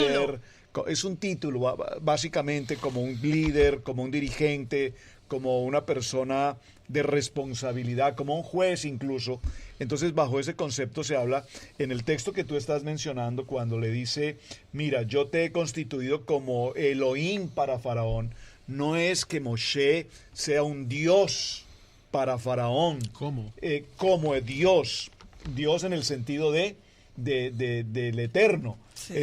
S3: título.
S2: es un título, básicamente como un líder, como un dirigente, como una persona de responsabilidad, como un juez incluso. Entonces, bajo ese concepto se habla en el texto que tú estás mencionando cuando le dice, mira, yo te he constituido como Elohim para Faraón. No es que Moshe sea un dios para Faraón.
S4: ¿Cómo?
S2: Como Dios en el sentido del eterno.
S3: Sí.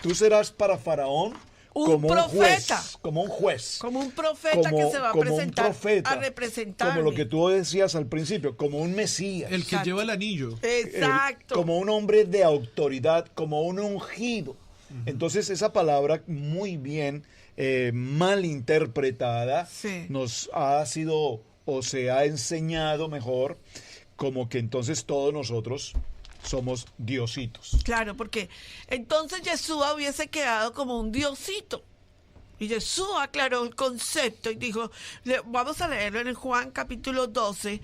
S2: Tú serás para Faraón
S3: Un profeta.
S2: Como un juez.
S3: Como un profeta que se va a presentar a representar.
S2: Como lo que tú decías al principio, como un Mesías.
S4: El que lleva el anillo.
S3: Exacto.
S2: Como un hombre de autoridad, como un ungido. Entonces esa palabra muy bien mal interpretada nos ha sido o se ha enseñado mejor como que entonces todos nosotros somos diositos.
S3: Claro, porque entonces Yeshua hubiese quedado como un diosito. Y Yeshua aclaró el concepto y dijo, vamos a leerlo en Juan capítulo 12,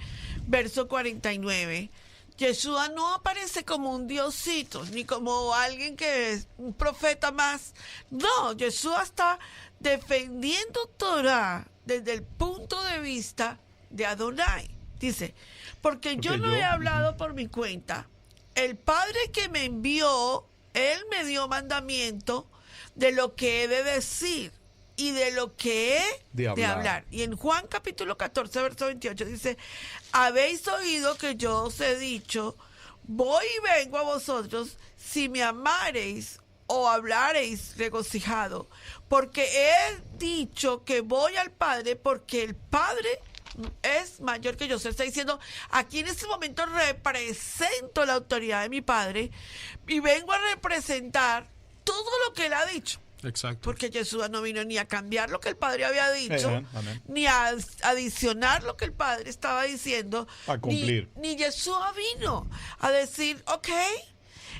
S3: verso 49. Yeshua no aparece como un diosito, ni como alguien que es un profeta más. No, Yeshua está defendiendo Torah desde el punto de vista de Adonai. Dice, porque yo no he hablado por mi cuenta. El Padre que me envió, Él me dio mandamiento de lo que he de decir y de lo que he de hablar. Y en Juan capítulo 14, verso 28 dice, habéis oído que yo os he dicho, voy y vengo a vosotros, si me amareis o hablareis regocijado, porque he dicho que voy al Padre, porque el Padre es mayor que yo. Se está diciendo, aquí en este momento represento la autoridad de mi Padre y vengo a representar todo lo que Él ha dicho.
S4: Exacto.
S3: Porque Jesús no vino ni a cambiar lo que el Padre había dicho, ni a adicionar lo que el Padre estaba diciendo.
S2: A cumplir.
S3: Ni Jesús vino a decir, ok,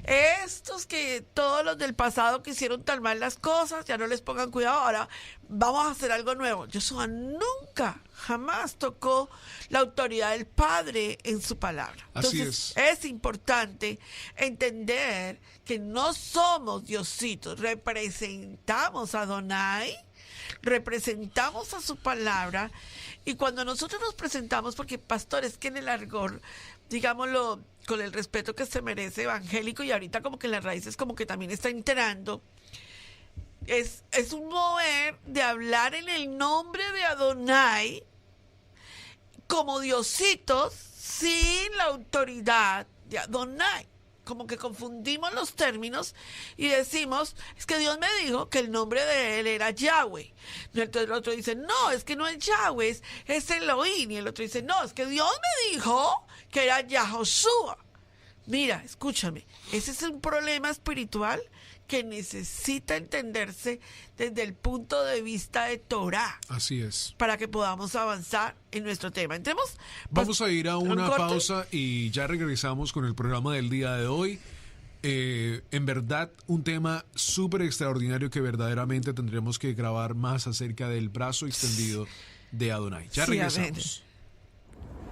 S3: estos que todos los del pasado que hicieron tan mal las cosas, ya no les pongan cuidado, ahora vamos a hacer algo nuevo. Yeshua nunca, jamás tocó la autoridad del Padre en su palabra. Entonces, es importante entender que no somos diositos, representamos a Adonai, representamos a su palabra, y cuando nosotros nos presentamos, porque pastor, es que en el argot, digámoslo con el respeto que se merece, evangélico, y ahorita como que en las raíces como que también está enterando, es un mover de hablar en el nombre de Adonai como diositos sin la autoridad de Adonai. Como que confundimos los términos y decimos, es que Dios me dijo que el nombre de él era Yahweh. Entonces el otro dice, no, es que no es Yahweh, es Elohim. Y el otro dice, no, es que Dios me dijo que era Yahoshua. Mira, escúchame, ese es un problema espiritual que necesita entenderse desde el punto de vista de Torah.
S4: Así es.
S3: Para que podamos avanzar en nuestro tema. Entremos.
S4: Vamos a ir a una pausa y ya regresamos con el programa del día de hoy. En verdad, un tema súper extraordinario que verdaderamente tendremos que grabar más acerca del brazo extendido de Adonai. Ya regresamos.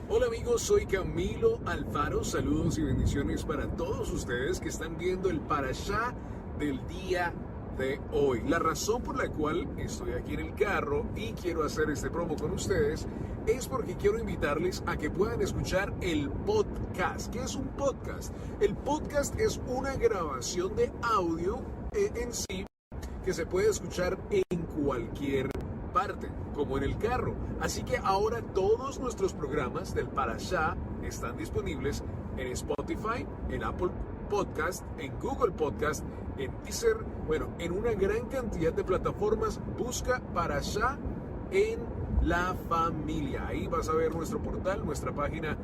S4: Hola amigos, soy Camilo Alfaro. Saludos y bendiciones para todos ustedes que están viendo el Parashá del día de hoy. La razón por la cual estoy aquí en el carro y quiero hacer este promo con ustedes es porque quiero invitarles a que puedan escuchar el podcast. ¿Qué es un podcast? El podcast es una grabación de audio en sí que se puede escuchar en cualquier parte, como en el carro. Así que ahora todos nuestros programas del Parashá están disponibles en Spotify, en Apple Podcast, en Google Podcast, en Deezer, bueno, en una gran cantidad de plataformas. Busca Parashá en la familia. Ahí vas a ver nuestro portal, nuestra página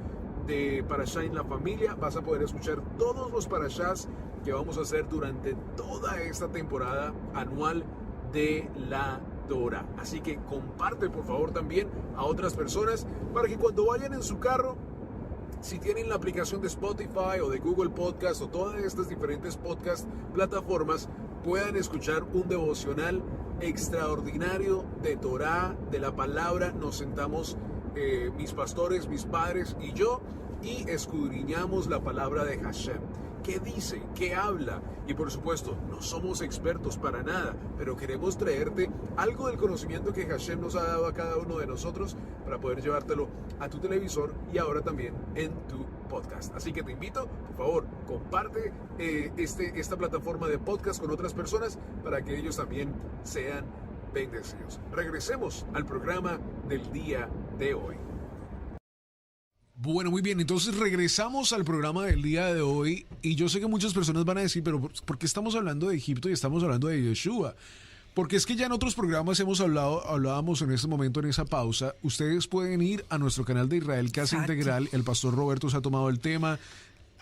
S4: de Parashá en la familia. Vas a poder escuchar todos los Parashás que vamos a hacer durante toda esta temporada anual de la Torah. Así que comparte por favor también a otras personas para que cuando vayan en su carro, si tienen la aplicación de Spotify o de Google Podcast o todas estas diferentes podcast plataformas, puedan escuchar un devocional extraordinario de Torah, de la palabra. Nos sentamos mis pastores, mis padres y yo, y escudriñamos la palabra de Hashem. ¿Qué dice? ¿Qué habla? Y por supuesto, no somos expertos para nada, pero queremos traerte algo del conocimiento que Hashem nos ha dado a cada uno de nosotros para poder llevártelo a tu televisor y ahora también en tu podcast. Así que te invito, por favor, comparte esta plataforma de podcast con otras personas para que ellos también sean bendecidos. Regresemos al programa del día de hoy. Bueno, muy bien, entonces regresamos al programa del día de hoy y yo sé que muchas personas van a decir, pero ¿por qué estamos hablando de Egipto y estamos hablando de Yeshua? Porque es que ya en otros programas hablábamos en este momento, en esa pausa, ustedes pueden ir a nuestro canal de Israel Casa
S3: Exacto.
S4: Integral, el pastor Roberto se ha tomado el tema,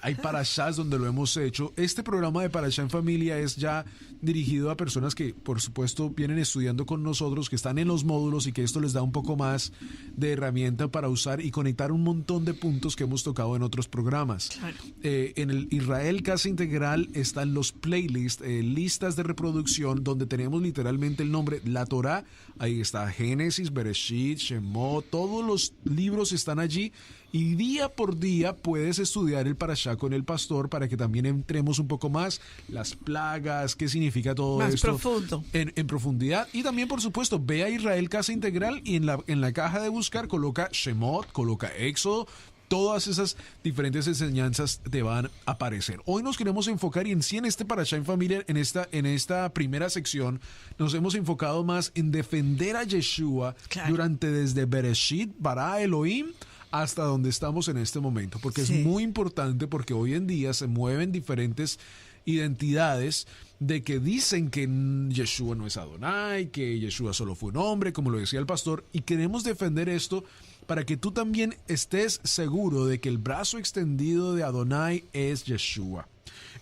S4: hay parashás donde lo hemos hecho. Este programa de Parashá en Familia es ya dirigido a personas que, por supuesto, vienen estudiando con nosotros, que están en los módulos y que esto les da un poco más de herramienta para usar y conectar un montón de puntos que hemos tocado en otros programas.
S3: Claro.
S4: En el Israel Casa Integral están los playlists, listas de reproducción, donde tenemos literalmente el nombre, la Torá. Ahí está Génesis, Bereshit, Shemot, todos los libros están allí. Y día por día puedes estudiar el Parashá con el pastor para que también entremos un poco más las plagas, qué significa todo
S3: Más
S4: esto
S3: profundo.
S4: en profundidad. Y también, por supuesto, ve a Israel Casa Integral y en la caja de buscar coloca Shemot, coloca Éxodo. Todas esas diferentes enseñanzas te van a aparecer. Hoy nos queremos enfocar y en sí en este Parashá en Familia, en esta primera sección, nos hemos enfocado más en defender a Yeshua
S3: Claro.
S4: desde Bereshit, Bara Elohim, hasta donde estamos en este momento, porque
S3: Sí.
S4: es muy importante, porque hoy en día se mueven diferentes identidades de que dicen que Yeshua no es Adonai, que Yeshua solo fue un hombre, como lo decía el pastor, y queremos defender esto para que tú también estés seguro de que el brazo extendido de Adonai es Yeshua.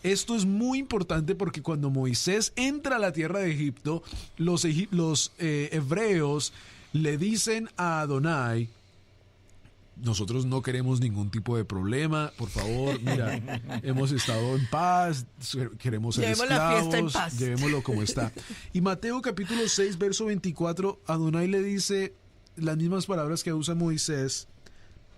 S4: Esto es muy importante porque cuando Moisés entra a la tierra de Egipto, los hebreos le dicen a Adonai: nosotros no queremos ningún tipo de problema, por favor, mira, hemos estado en paz, queremos ser
S3: Llevemos la fiesta en
S4: esclavos,
S3: paz.
S4: llevémoslo como está. Y Mateo capítulo 6, verso 24, Adonai le dice las mismas palabras que usa Moisés: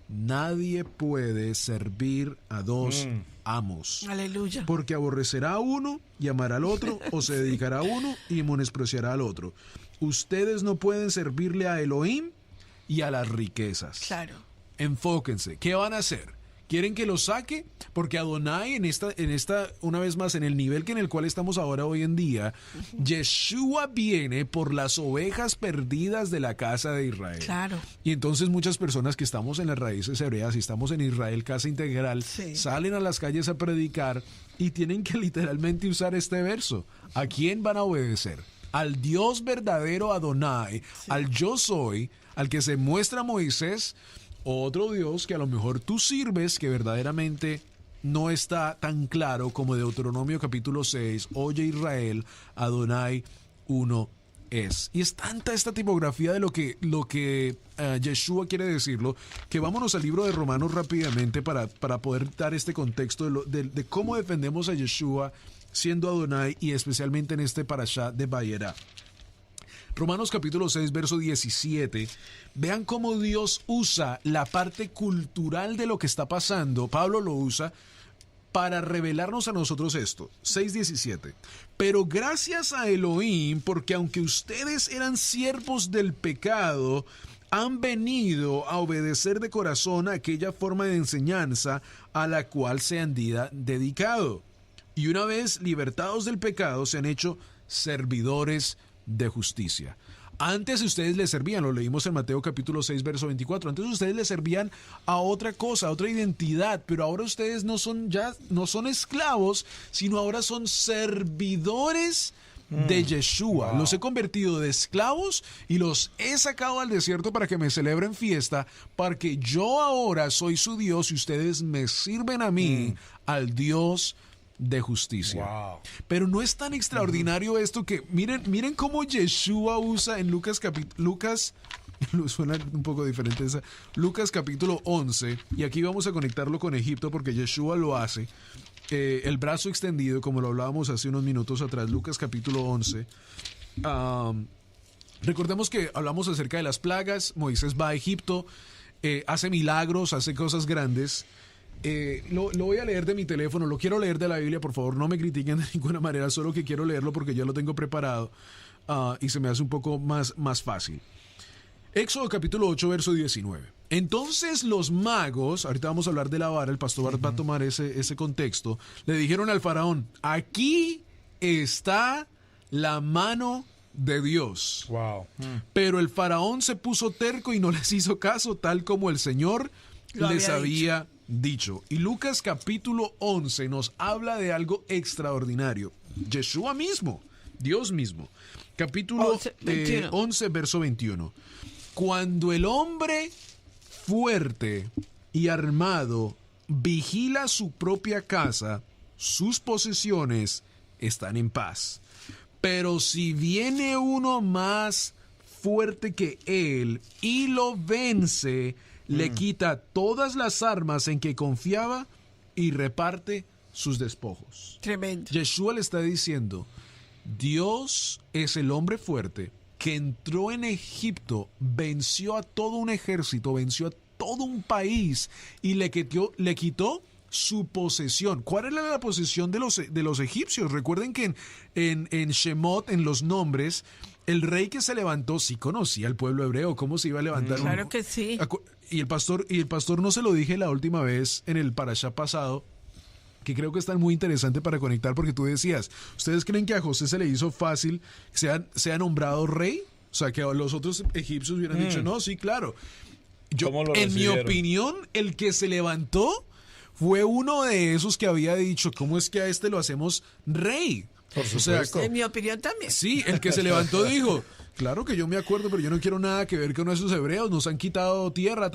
S4: nadie puede servir a dos amos.
S3: Aleluya.
S4: Porque aborrecerá a uno y amará al otro, o se dedicará a uno y menospreciará al otro. Ustedes no pueden servirle a Elohim y a las riquezas.
S3: Claro.
S4: Enfóquense. ¿Qué van a hacer? ¿Quieren que lo saque? Porque Adonai en esta, una vez más, en el nivel en el cual estamos ahora hoy en día, Yeshua viene por las ovejas perdidas de la casa de Israel.
S3: Claro.
S4: Y entonces muchas personas que estamos en las raíces hebreas y estamos en Israel Casa Integral,
S3: Sí.
S4: salen a las calles a predicar y tienen que literalmente usar este verso. ¿A quién van a obedecer? Al Dios verdadero Adonai, al yo soy, al que se muestra a Moisés, o otro Dios que a lo mejor tú sirves, que verdaderamente no está tan claro como Deuteronomio capítulo 6, oye Israel, Adonai uno es. Y es tanta esta tipografía de lo que Yeshua quiere decirlo, que vámonos al libro de Romanos rápidamente para poder dar este contexto de cómo defendemos a Yeshua siendo Adonai y especialmente en este parashá de Vayera. Romanos capítulo 6, verso 17. Vean cómo Dios usa la parte cultural de lo que está pasando. Pablo lo usa para revelarnos a nosotros esto. 6:17. Pero gracias a Elohim, porque aunque ustedes eran siervos del pecado, han venido a obedecer de corazón a aquella forma de enseñanza a la cual se han dedicado. Y una vez libertados del pecado, se han hecho servidores de justicia. Antes ustedes le servían, lo leímos en Mateo capítulo 6, verso 24. Antes ustedes le servían a otra cosa, a otra identidad, pero ahora ustedes no son esclavos, sino ahora son servidores de Yeshua.
S2: Wow.
S4: Los he convertido de esclavos y los he sacado al desierto para que me celebren fiesta, porque yo ahora soy su Dios y ustedes me sirven a mí, al Dios de justicia.
S2: Wow.
S4: Pero no es tan extraordinario esto que miren cómo Yeshua usa en Lucas suena un poco diferente esa, Lucas capítulo 11, y aquí vamos a conectarlo con Egipto porque Yeshua lo hace, el brazo extendido, como lo hablábamos hace unos minutos atrás. Lucas capítulo 11. Recordemos que hablamos acerca de las plagas. Moisés va a Egipto, hace milagros, hace cosas grandes. Lo voy a leer de mi teléfono, lo quiero leer de la Biblia, por favor, no me critiquen de ninguna manera, solo que quiero leerlo porque ya lo tengo preparado y se me hace un poco más fácil. Éxodo capítulo 8, verso 19. Entonces los magos, ahorita vamos a hablar de la vara, el pastor Bart va a tomar ese contexto, le dijeron al faraón: aquí está la mano de Dios.
S2: Wow.
S4: Pero el faraón se puso terco y no les hizo caso, tal como el Señor
S3: Lo
S4: les
S3: había
S4: había dicho. Y Lucas capítulo 11 nos habla de algo extraordinario. Yeshua mismo Dios mismo. Capítulo 11, verso 21. Cuando el hombre fuerte y armado vigila su propia casa, sus posesiones están en paz. Pero si viene uno más fuerte que él y lo vence, le quita todas las armas en que confiaba y reparte sus despojos.
S3: Tremendo.
S4: Yeshua le está diciendo, Dios es el hombre fuerte que entró en Egipto, venció a todo un ejército, venció a todo un país y le quitó su posesión. ¿Cuál era la posesión de los egipcios? Recuerden que en Shemot, en los nombres, el rey que se levantó sí conocía al pueblo hebreo, cómo se iba a levantar.
S3: Claro que sí.
S4: Y el pastor no se lo dije la última vez en el parashá pasado, que creo que está muy interesante para conectar, porque tú decías, ¿ustedes creen que a José se le hizo fácil sea nombrado rey? O sea, que a los otros egipcios hubieran dicho, no, sí, claro. En mi opinión, el que se levantó fue uno de esos que había dicho, ¿cómo es que a este lo hacemos rey?
S2: Por supuesto.
S3: En mi opinión también.
S4: Sí, el que se levantó dijo, claro que yo me acuerdo, pero yo no quiero nada que ver con esos hebreos, nos han quitado tierra,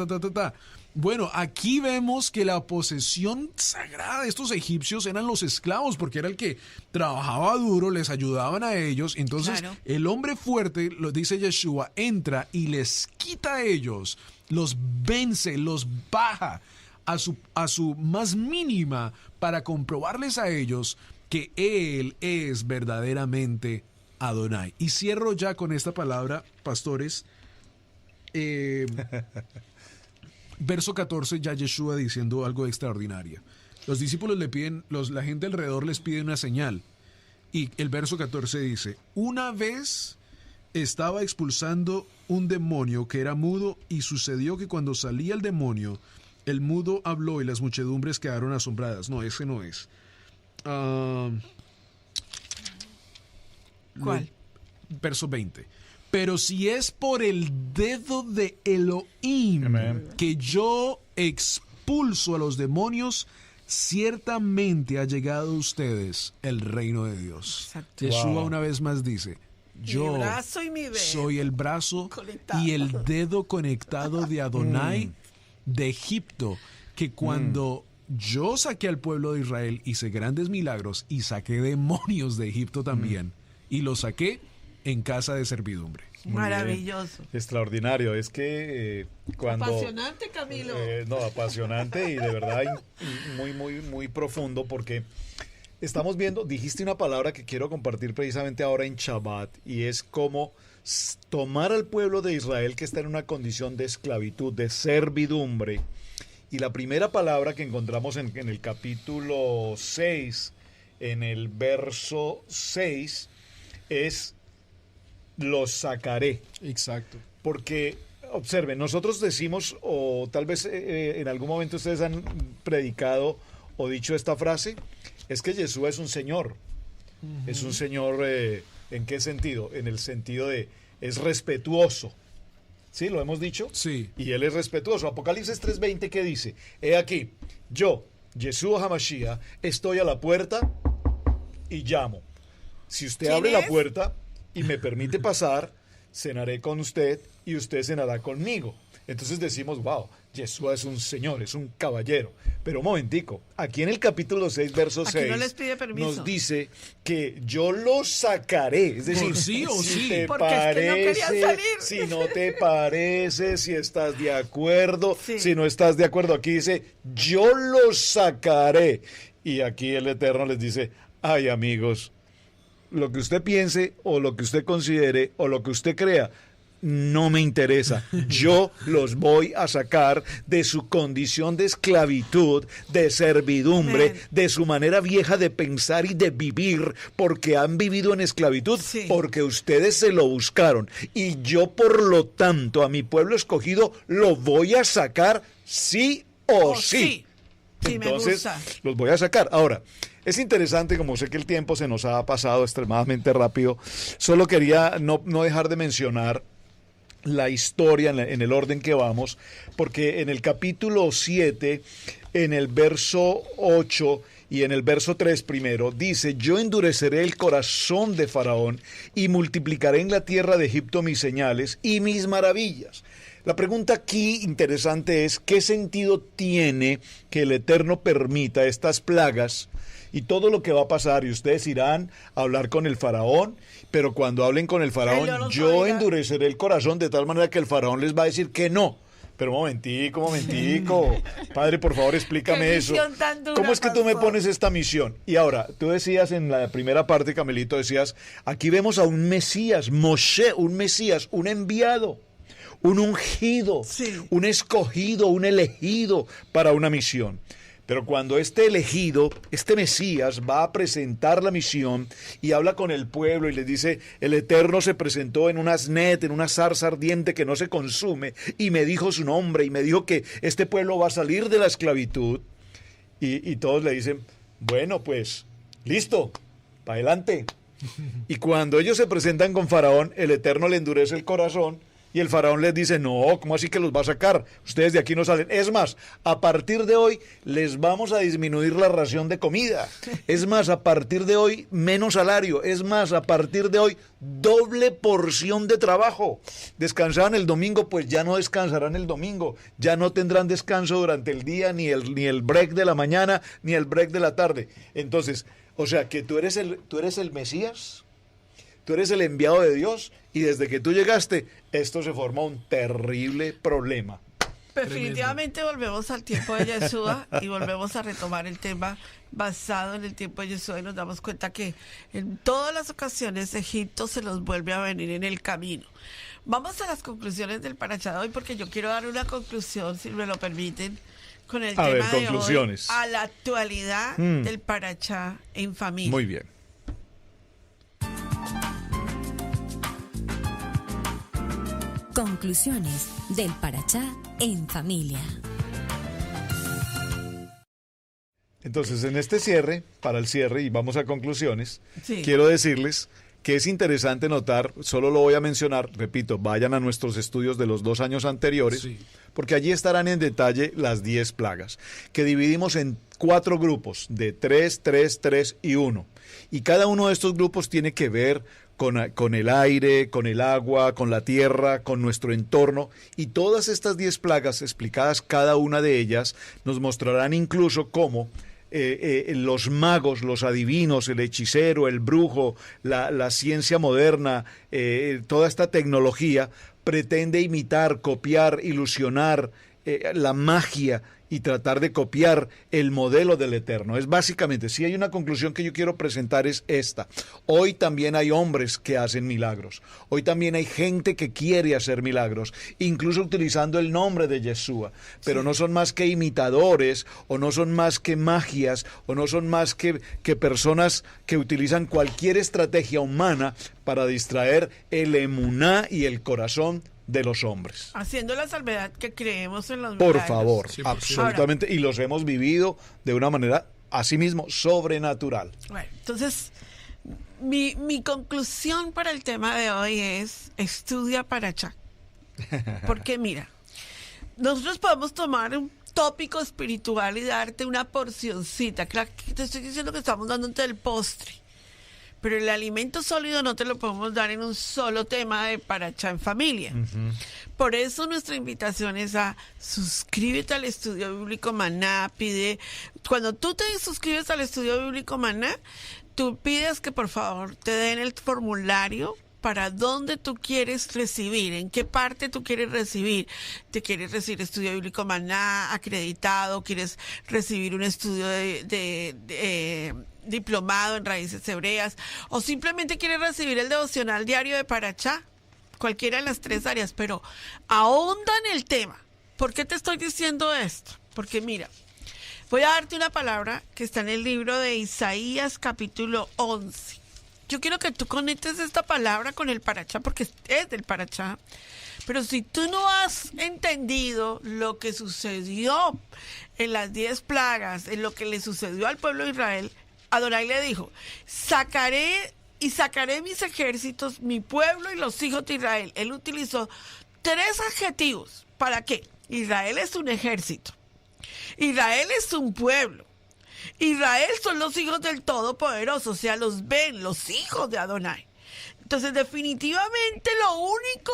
S4: Bueno, aquí vemos que la posesión sagrada de estos egipcios eran los esclavos, porque era el que trabajaba duro, les ayudaban a ellos. Entonces,
S3: claro,
S4: el hombre fuerte, lo dice Yeshua, entra y les quita a ellos, los vence, los baja a su más mínima para comprobarles a ellos que Él es verdaderamente Adonai. Y cierro ya con esta palabra, pastores. Verso 14, ya Yeshua diciendo algo extraordinario. Los discípulos le piden, la gente alrededor les pide una señal. Y el verso 14 dice, una vez estaba expulsando un demonio que era mudo y sucedió que cuando salía el demonio, el mudo habló y las muchedumbres quedaron asombradas. No, ese no es.
S3: ¿Cuál?
S4: Verso 20. Pero si es por el dedo de Elohim
S2: Amén,
S4: que yo expulso a los demonios, ciertamente ha llegado a ustedes el reino de Dios.
S3: Exacto.
S4: Yeshua
S2: Wow.
S4: una vez más dice, yo
S3: Mi brazo y mi dedo
S4: soy el brazo
S3: conectado.
S4: y el dedo conectado de Adonai de Egipto, que cuando yo saqué al pueblo de Israel, hice grandes milagros y saqué demonios de Egipto también, y los saqué en casa de servidumbre.
S2: Muy
S3: Maravilloso.
S2: bien. Extraordinario. Es que cuando...
S3: Apasionante, Camilo.
S2: No, apasionante y de verdad muy, muy, muy profundo, porque estamos viendo, dijiste una palabra que quiero compartir precisamente ahora en Shabbat, y es como tomar al pueblo de Israel que está en una condición de esclavitud, de servidumbre, y la primera palabra que encontramos en el capítulo 6, en el verso 6, es los sacaré.
S4: Exacto.
S2: Porque, observen, nosotros decimos, o tal vez en algún momento ustedes han predicado o dicho esta frase, es que Yeshua es un señor. Es un señor, ¿en qué sentido? En el sentido de, es respetuoso. ¿Sí? ¿Lo hemos dicho?
S4: Sí.
S2: Y él es respetuoso. Apocalipsis 3:20, ¿qué dice? He aquí, yo, Yeshua HaMashiach, estoy a la puerta y llamo. Si usted
S3: ¿Quién
S2: abre
S3: es?
S2: la puerta y me permite pasar, cenaré con usted y usted cenará conmigo. Entonces decimos, wow, Yeshua es un señor, es un caballero. Pero un momentico, aquí en el capítulo 6, verso
S3: Aquí
S2: 6,
S3: no les pide permiso.
S2: nos dice que yo los sacaré. Es decir,
S4: Por sí o sí.
S2: te
S3: Porque es que no querían
S2: parece,
S3: salir.
S2: si no te parece, si estás de acuerdo,
S3: Sí.
S2: si no estás de acuerdo, aquí dice, yo los sacaré. Y aquí el Eterno les dice, ay amigos, lo que usted piense o lo que usted considere o lo que usted crea, no me interesa. Yo los voy a sacar de su condición de esclavitud, de servidumbre,
S3: Amén.
S2: de su manera vieja de pensar y de vivir, porque han vivido en esclavitud,
S3: Sí.
S2: porque ustedes se lo buscaron. Y yo, por lo tanto, a mi pueblo escogido lo voy a sacar sí o sí.
S3: Sí, me
S2: Entonces,
S3: gusta.
S2: los voy a sacar. Ahora, es interesante, como sé que el tiempo se nos ha pasado extremadamente rápido, solo quería no dejar de mencionar la historia en el orden que vamos, porque en el capítulo 7, en el verso 8 y en el verso 3 primero, dice, yo endureceré el corazón de Faraón y multiplicaré en la tierra de Egipto mis señales y mis maravillas. La pregunta aquí interesante es, ¿qué sentido tiene que el Eterno permita estas plagas y todo lo que va a pasar? Y ustedes irán a hablar con el Faraón, pero cuando hablen con el Faraón, yo endureceré el corazón de tal manera que el Faraón les va a decir que no. Pero un momentico. Padre, por favor, explícame eso. ¿Cómo es que tú me pones esta misión? Y ahora, tú decías en la primera parte, Camelito, decías, aquí vemos a un Mesías, Moshe, un Mesías, un enviado, un ungido, un escogido, un elegido para una misión. Pero cuando este elegido, este Mesías, va a presentar la misión y habla con el pueblo y les dice, el Eterno se presentó en un asnet, en una zarza ardiente que no se consume, y me dijo su nombre, y me dijo que este pueblo va a salir de la esclavitud. Y todos le dicen, bueno, pues, listo, para adelante. Y cuando ellos se presentan con Faraón, el Eterno le endurece el corazón. Y el Faraón les dice, no, ¿cómo así que los va a sacar? Ustedes de aquí no salen. Es más, a partir de hoy les vamos a disminuir la ración de comida. Es más, a partir de hoy menos salario. Es más, a partir de hoy doble porción de trabajo. Descansaban el domingo, pues ya no descansarán el domingo. Ya no tendrán descanso durante el día, ni el break de la mañana, ni el break de la tarde. Entonces, o sea, que tú eres el Mesías. Tú eres el enviado de Dios y desde que tú llegaste, esto se forma un terrible problema.
S3: Definitivamente volvemos al tiempo de Yeshua y volvemos a retomar el tema basado en el tiempo de Yeshua y nos damos cuenta que en todas las ocasiones Egipto se los vuelve a venir en el camino. Vamos a las conclusiones del Parashá de hoy porque yo quiero dar una conclusión, si me lo permiten, con el tema de hoy a la actualidad del Parashá en familia.
S2: Muy bien.
S1: Conclusiones del Parashá en familia.
S2: Entonces, en este cierre, para el cierre, y vamos a conclusiones, quiero decirles que es interesante notar, solo lo voy a mencionar, repito, vayan a nuestros estudios de los 2 años anteriores, porque allí estarán en detalle las 10 plagas, que dividimos en 4 grupos, de 3, 3, 3 y 1. Y cada uno de estos grupos tiene que ver con el aire, con el agua, con la tierra, con nuestro entorno. Y todas estas 10 plagas, explicadas cada una de ellas, nos mostrarán incluso cómo los magos, los adivinos, el hechicero, el brujo, la ciencia moderna, toda esta tecnología pretende imitar, copiar, ilusionar la magia y tratar de copiar el modelo del Eterno. Es básicamente, si hay una conclusión que yo quiero presentar es esta. Hoy también hay hombres que hacen milagros. Hoy también hay gente que quiere hacer milagros, incluso utilizando el nombre de Yeshua. Pero no son más que imitadores, o no son más que magias, o no son más que personas que utilizan cualquier estrategia humana para distraer el emuná y el corazón de los hombres.
S3: Haciendo la salvedad que creemos en los milagros.
S2: Por favor, 100%. Absolutamente. Ahora, y los hemos vivido de una manera, asimismo, sobrenatural.
S3: Bueno, entonces, mi conclusión para el tema de hoy es, estudia Parashá. Porque mira, nosotros podemos tomar un tópico espiritual y darte una porcioncita. Claro que te estoy diciendo que estamos dándote el postre. Pero el alimento sólido no te lo podemos dar en un solo tema de Parashá en familia. Por eso nuestra invitación es a suscríbete al Estudio Bíblico Maná. Cuando tú te suscribes al Estudio Bíblico Maná, tú pides que por favor te den el formulario para dónde tú quieres recibir, en qué parte tú quieres recibir. ¿Te quieres recibir Estudio Bíblico Maná acreditado? ¿Quieres recibir un estudio de diplomado en raíces hebreas? ¿O simplemente quieres recibir el devocional diario de Parashá? Cualquiera de las 3 áreas, pero ahonda en el tema. ¿Por qué te estoy diciendo esto? Porque mira, voy a darte una palabra que está en el libro de Isaías capítulo 11. Yo quiero que tú conectes esta palabra con el Parashá, porque es del Parashá. Pero si tú no has entendido lo que sucedió en las 10 plagas, en lo que le sucedió al pueblo de Israel, Adonai le dijo, sacaré mis ejércitos, mi pueblo y los hijos de Israel. Él utilizó 3 adjetivos. ¿Para qué? Israel es un ejército. Israel es un pueblo. Israel son los hijos del Todopoderoso, o sea, los ven, los hijos de Adonai. Entonces, definitivamente lo único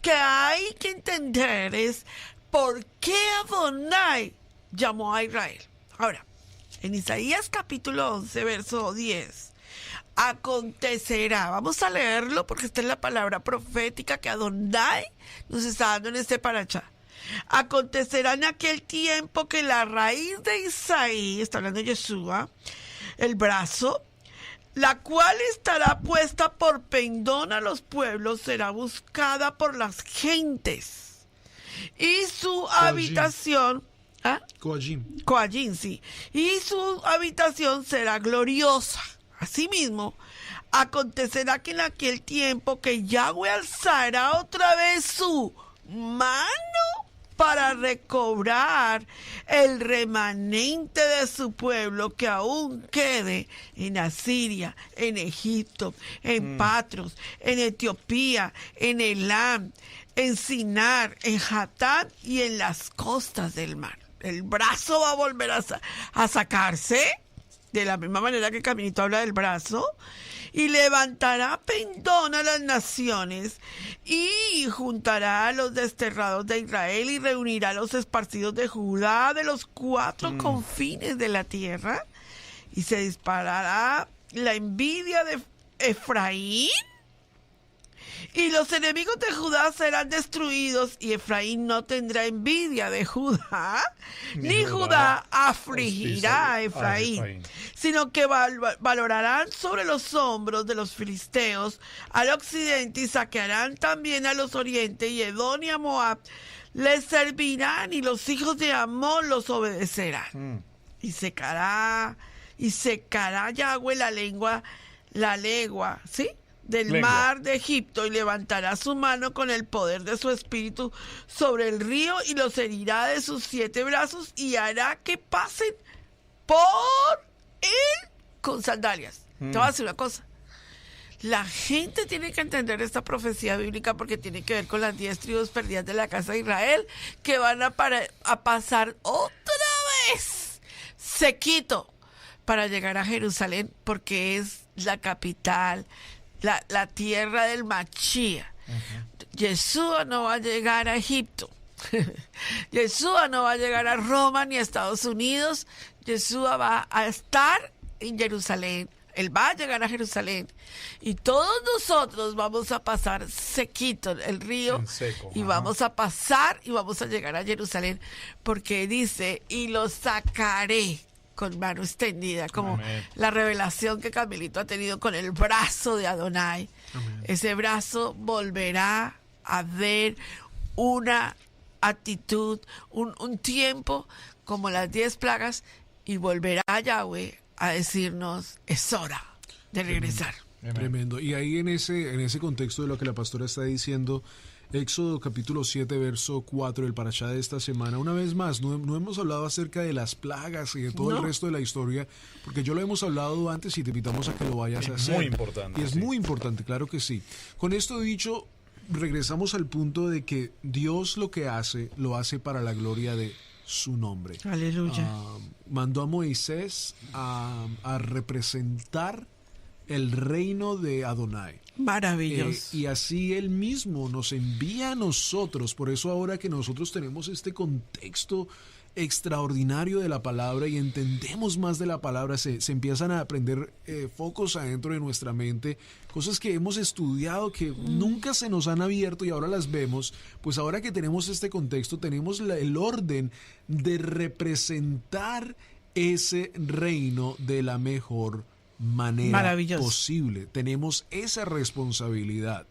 S3: que hay que entender es por qué Adonai llamó a Israel. Ahora, en Isaías capítulo 11, verso 10, acontecerá, vamos a leerlo porque esta es la palabra profética que Adonai nos está dando en este parachá. Acontecerá en aquel tiempo que la raíz de Isaí, está hablando de Yeshua, el brazo, la cual estará puesta por pendón a los pueblos, será buscada por las gentes. Y su habitación... ¿Ah? Coallín, sí. Y su habitación será gloriosa. Asimismo, acontecerá que en aquel tiempo que Yahweh alzará otra vez su mano para recobrar el remanente de su pueblo que aún quede en Asiria, en Egipto, en Patros, en Etiopía, en Elam, en Sinar, en Hatán y en las costas del mar. El brazo va a volver a sacarse, de la misma manera que Caminito habla del brazo, y levantará pendón a las naciones, y juntará a los desterrados de Israel, y reunirá a los esparcidos de Judá de los 4 confines de la tierra, y se disparará la envidia de Efraín, y los enemigos de Judá serán destruidos, y Efraín no tendrá envidia de Judá, ni Judá afligirá a Efraín, sino que valorarán sobre los hombros de los filisteos al occidente, y saquearán también a los orientes, y Edom y a Moab les servirán, y los hijos de Amón los obedecerán. Y secará Yahweh la legua, ¿sí?, del mar de Egipto, y levantará su mano con el poder de su espíritu sobre el río, y los herirá de sus 7 brazos, y hará que pasen por él con sandalias. Te voy a decir una cosa. La gente tiene que entender esta profecía bíblica porque tiene que ver con las 10 tribus perdidas de la casa de Israel, que van a pasar otra vez sequito para llegar a Jerusalén, porque es la capital, la tierra del Machía. Yeshua no va a llegar a Egipto. Yeshua no va a llegar a Roma ni a Estados Unidos. Yeshua va a estar en Jerusalén. Él va a llegar a Jerusalén. Y todos nosotros vamos a pasar sequito el río. En seco, y vamos a pasar y vamos a llegar a Jerusalén. Porque dice, y los sacaré con mano extendida, como la revelación que Camilito ha tenido con el brazo de Adonai. Amén. Ese brazo volverá a ver una actitud, un tiempo como las 10 plagas, y volverá Yahweh a decirnos, es hora de regresar.
S4: Tremendo. Y ahí en ese contexto de lo que la pastora está diciendo, Éxodo capítulo 7, verso 4, el parashá de esta semana. Una vez más, no hemos hablado acerca de las plagas y de todo el resto de la historia, porque yo lo hemos hablado antes y te invitamos a que lo vayas a hacer.
S2: Es muy importante.
S4: Y es muy importante, claro que sí. Con esto dicho, regresamos al punto de que Dios lo que hace, lo hace para la gloria de su nombre.
S3: Aleluya.
S4: Mandó a Moisés a representar el reino de Adonai.
S3: Maravilloso.
S4: Y así Él mismo nos envía a nosotros. Por eso ahora que nosotros tenemos este contexto extraordinario de la palabra y entendemos más de la palabra, se empiezan a aprender focos adentro de nuestra mente, cosas que hemos estudiado que nunca se nos han abierto y ahora las vemos. Pues ahora que tenemos este contexto, tenemos el orden de representar ese reino de la mejor manera posible. Tenemos esa responsabilidad.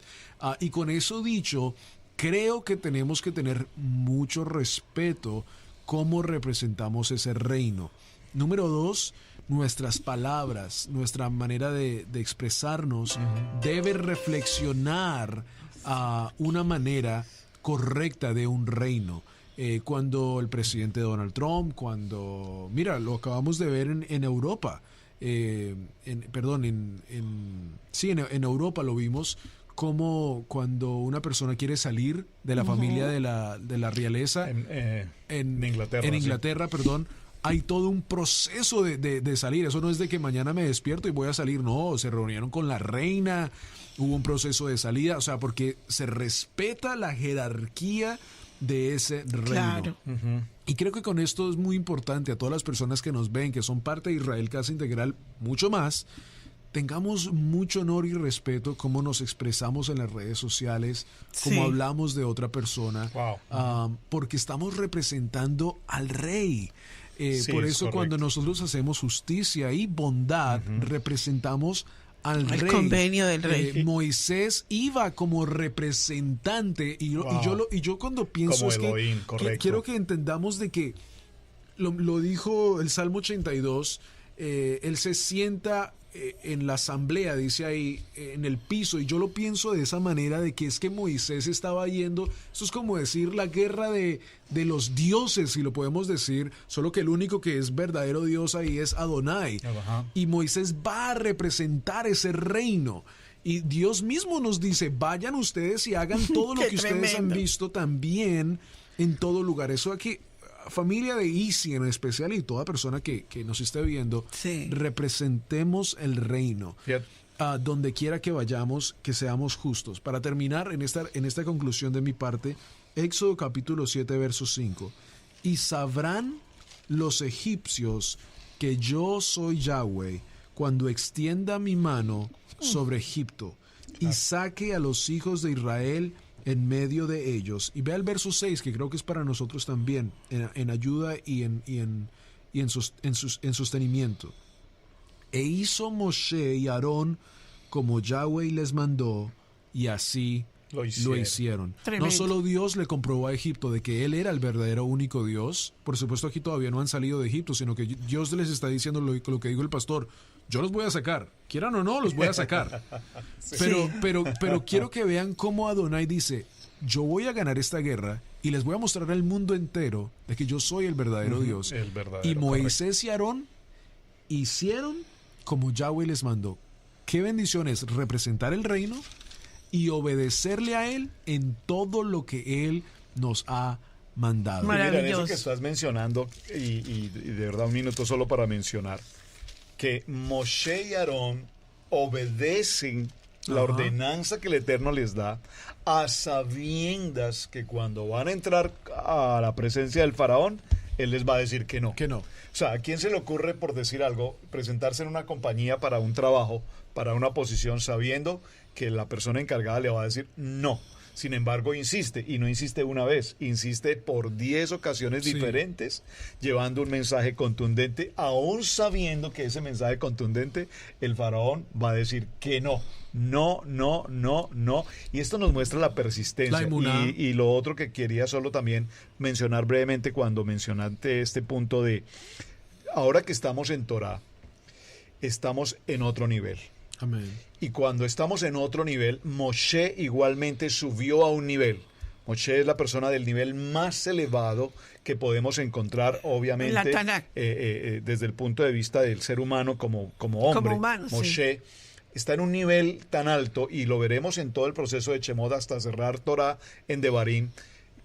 S4: Y con eso dicho, creo que tenemos que tener mucho respeto cómo representamos ese reino. Número 2, nuestras palabras, nuestra manera de expresarnos debe reflexionar a una manera correcta de un reino. Cuando el presidente Donald Trump, mira, lo acabamos de ver en Europa. En Europa lo vimos, como cuando una persona quiere salir de la familia de la realeza
S2: en Inglaterra,
S4: perdón, hay todo un proceso de salir. Eso no es de que mañana me despierto y voy a salir. No, se reunieron con la reina, hubo un proceso de salida, o sea, porque se respeta la jerarquía de ese reino.
S3: Claro.
S4: Y creo que con esto es muy importante a todas las personas que nos ven, que son parte de Israel Casa Integral, mucho más, tengamos mucho honor y respeto cómo nos expresamos en las redes sociales, cómo
S3: Sí.
S4: hablamos de otra persona,
S2: Wow.
S4: porque estamos representando al rey.
S2: Sí,
S4: Por
S2: es
S4: eso
S2: correcto.
S4: cuando nosotros hacemos justicia y bondad, representamos al
S3: El
S4: rey.
S3: convenio del rey.
S4: Moisés iba como representante y
S2: Wow.
S4: yo cuando pienso
S2: Como
S4: es que
S2: Elohim, correcto.
S4: quiero que entendamos de que lo dijo el Salmo 82, él se sienta en la asamblea, dice ahí, en el piso, y yo lo pienso de esa manera, de que es que Moisés estaba yendo, eso es como decir la guerra de los dioses, si lo podemos decir, solo que el único que es verdadero Dios ahí es Adonai,
S2: Ajá.
S4: y Moisés va a representar ese reino. Y Dios mismo nos dice, vayan ustedes y hagan todo lo
S3: Qué
S4: que ustedes han
S3: tremendo.
S4: visto también en todo lugar. Eso aquí, familia de Easy en especial y toda persona que nos esté viendo,
S3: Sí.
S4: representemos el reino.
S2: Fíjate.
S4: Donde quiera que vayamos, que seamos justos. Para terminar en esta conclusión de mi parte, Éxodo capítulo 7, verso 5. Y sabrán los egipcios que yo soy Yahweh cuando extienda mi mano sobre Egipto y saque a los hijos de Israel en medio de ellos. Y vea el verso 6, que creo que es para nosotros también, en ayuda y en sostenimiento. E hizo Moshe y Aarón como Yahweh les mandó, y así
S2: Lo
S4: lo
S2: hicieron.
S4: hicieron.
S3: Tremendo.
S4: No solo Dios le comprobó a Egipto de que él era el verdadero único Dios, por supuesto aquí todavía no han salido de Egipto, sino que Dios les está diciendo lo que dijo el pastor, yo los voy a sacar, quieran o no, los voy a sacar. Pero quiero que vean cómo Adonai dice, yo voy a ganar esta guerra y les voy a mostrar al mundo entero de que yo soy el verdadero Dios.
S2: El verdadero,
S4: Y Moisés y Aarón hicieron como Yahweh les mandó. Qué bendición es representar el reino y obedecerle a él en todo lo que él nos ha mandado.
S3: Maravilloso.
S2: Mira, en eso que estás mencionando, y de verdad un minuto solo para mencionar, que Moshe y Aarón obedecen la
S4: Ajá.
S2: ordenanza que el Eterno les da, a sabiendas que cuando van a entrar a la presencia del faraón, él les va a decir que no.
S4: Que no.
S2: O sea, ¿a quién se le ocurre, por decir algo, presentarse en una compañía para un trabajo, para una posición, sabiendo que la persona encargada le va a decir no? Sin embargo, insiste, y no insiste una vez, insiste por 10 ocasiones
S4: Sí.
S2: diferentes, llevando un mensaje contundente, aún sabiendo que ese mensaje contundente, el faraón va a decir que no. No, no, no, no. Y esto nos muestra la persistencia.
S4: La emuná.
S2: Y lo otro que quería solo también mencionar brevemente cuando mencionaste este punto de, ahora que estamos en Torah, estamos en otro nivel.
S4: Amén.
S2: Y cuando estamos en otro nivel, Moshe igualmente subió a un nivel. Moshe es la persona del nivel más elevado que podemos encontrar, obviamente,
S3: La Tanakh.
S2: desde el punto de vista del ser humano como hombre.
S3: Como humano, sí.
S2: Moshe está en un nivel tan alto, y lo veremos en todo el proceso de Shemot hasta cerrar Torah en Devarim,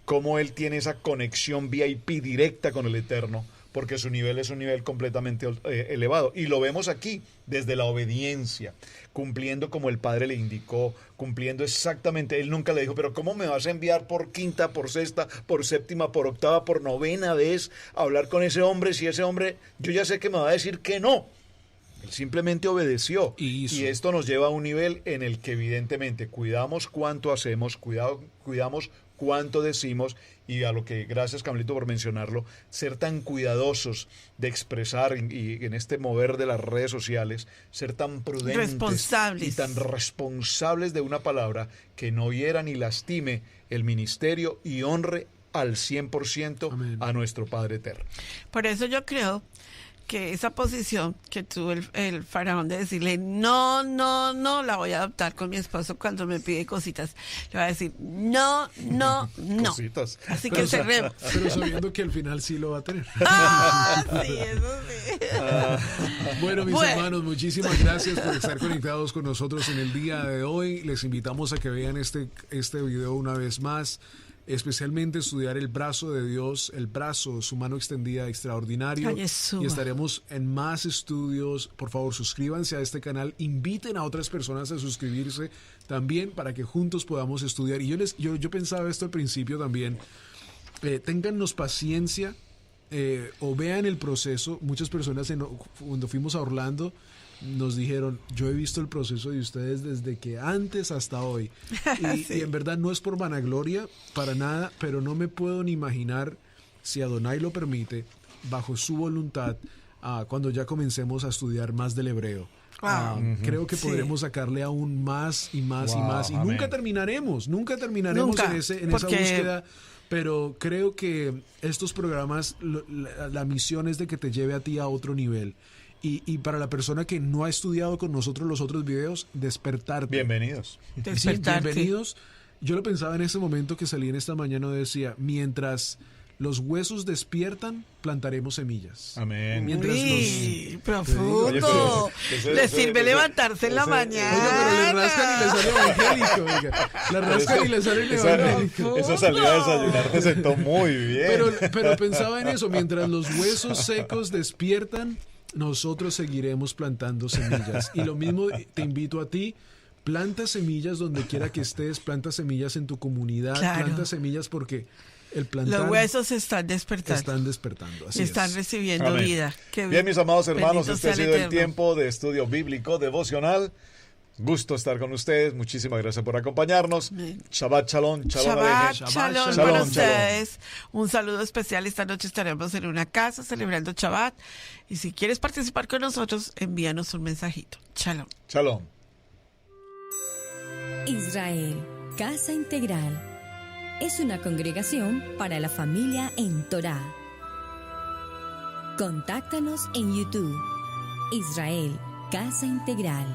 S2: cómo él tiene esa conexión VIP directa con el Eterno, porque su nivel es un nivel completamente elevado. Y lo vemos aquí, desde la obediencia, cumpliendo como el Padre le indicó, cumpliendo exactamente. Él nunca le dijo, pero ¿cómo me vas a enviar por quinta, por sexta, por séptima, por octava, por novena vez a hablar con ese hombre, si ese hombre, yo ya sé que me va a decir que no? Él simplemente obedeció.
S4: Y hizo.
S2: Y esto nos lleva a un nivel en el que evidentemente cuidamos cuánto hacemos, cuidamos cuánto decimos, y a lo que, gracias Camilito por mencionarlo, ser tan cuidadosos de expresar y en este mover de las redes sociales, ser tan prudentes
S3: Responsables.
S2: y tan responsables de una palabra que no hiera ni lastime el ministerio y honre al 100%
S4: Amén.
S2: a nuestro Padre Eterno.
S3: Por eso yo creo que esa posición que tuvo el faraón de decirle no, no, no, la voy a adoptar con mi esposo cuando me pide cositas. Le va a decir no, no, no.
S2: Cositas.
S3: Así que cerremos.
S4: Pero sabiendo que al final sí lo va a tener.
S3: Ah, sí, eso sí.
S4: Bueno, mis
S3: Bueno.
S4: hermanos, muchísimas gracias por estar conectados con nosotros en el día de hoy. Les invitamos a que vean este video una vez más. especialmente estudiar el brazo de Dios, el brazo, su mano extendida extraordinario.
S3: Ay, Yeshua.
S4: Y estaremos en más estudios. Por favor, suscríbanse a este canal, inviten a otras personas a suscribirse también para que juntos podamos estudiar. Y yo pensaba esto al principio también. Téngannos paciencia o vean el proceso. Muchas personas cuando fuimos a Orlando nos dijeron, yo he visto el proceso de ustedes desde que antes hasta hoy.
S3: Sí.
S4: Y en verdad no es por vanagloria, para nada, pero no me puedo ni imaginar, si Adonai lo permite, bajo su voluntad, cuando ya comencemos a estudiar más del hebreo. Creo que
S3: Sí.
S4: podremos sacarle aún más y más y
S2: Wow,
S4: más. Y
S2: amén.
S4: nunca terminaremos
S3: Nunca,
S4: en esa
S3: porque-
S4: búsqueda. Pero creo que estos programas, la misión es de que te lleve a ti a otro nivel. Y para la persona que no ha estudiado con nosotros los otros videos, despertarte.
S2: Bienvenidos.
S4: Sí,
S3: Despertarte.
S4: bienvenidos. Yo lo pensaba en ese momento que salí en esta mañana, decía, mientras los huesos despiertan, plantaremos semillas.
S2: Amén.
S4: Mientras
S3: Uy,
S2: Oye,
S3: profundo.
S2: pero
S3: Le sirve levantarse en la mañana.
S4: Oiga, pero le rascan y le sale evangélico, oiga. La rascan y le sale el evangélico.
S2: Esa salida a desayunar te sentó muy bien.
S4: Pero pensaba en eso, mientras los huesos secos despiertan, nosotros seguiremos plantando semillas. Y lo mismo te invito a ti, planta semillas donde quiera que estés, planta semillas en tu comunidad,
S3: Claro.
S4: planta semillas porque el plantar
S3: Los huesos están despertando.
S4: están despertando. Así
S3: Están
S4: es.
S3: recibiendo
S2: Amén.
S3: vida. Qué
S2: Bien, mis amados hermanos,
S3: Bendito
S2: este ha
S3: sea
S2: sido el
S3: Eterno.
S2: tiempo de estudio bíblico devocional. Gusto estar con ustedes. Muchísimas gracias por acompañarnos.
S3: Amén.
S2: Shabbat shalom. Shalom
S3: Shabbat,
S2: alejem.
S3: shalom
S4: Shalom,
S3: para
S2: shalom.
S3: ustedes. Un saludo especial. Esta noche estaremos en una casa celebrando Shabbat. Y si quieres participar con nosotros, envíanos un mensajito. Shalom.
S2: Shalom.
S1: Israel, Casa Integral, es una congregación para la familia en Torá. Contáctanos en YouTube, Israel, Casa Integral.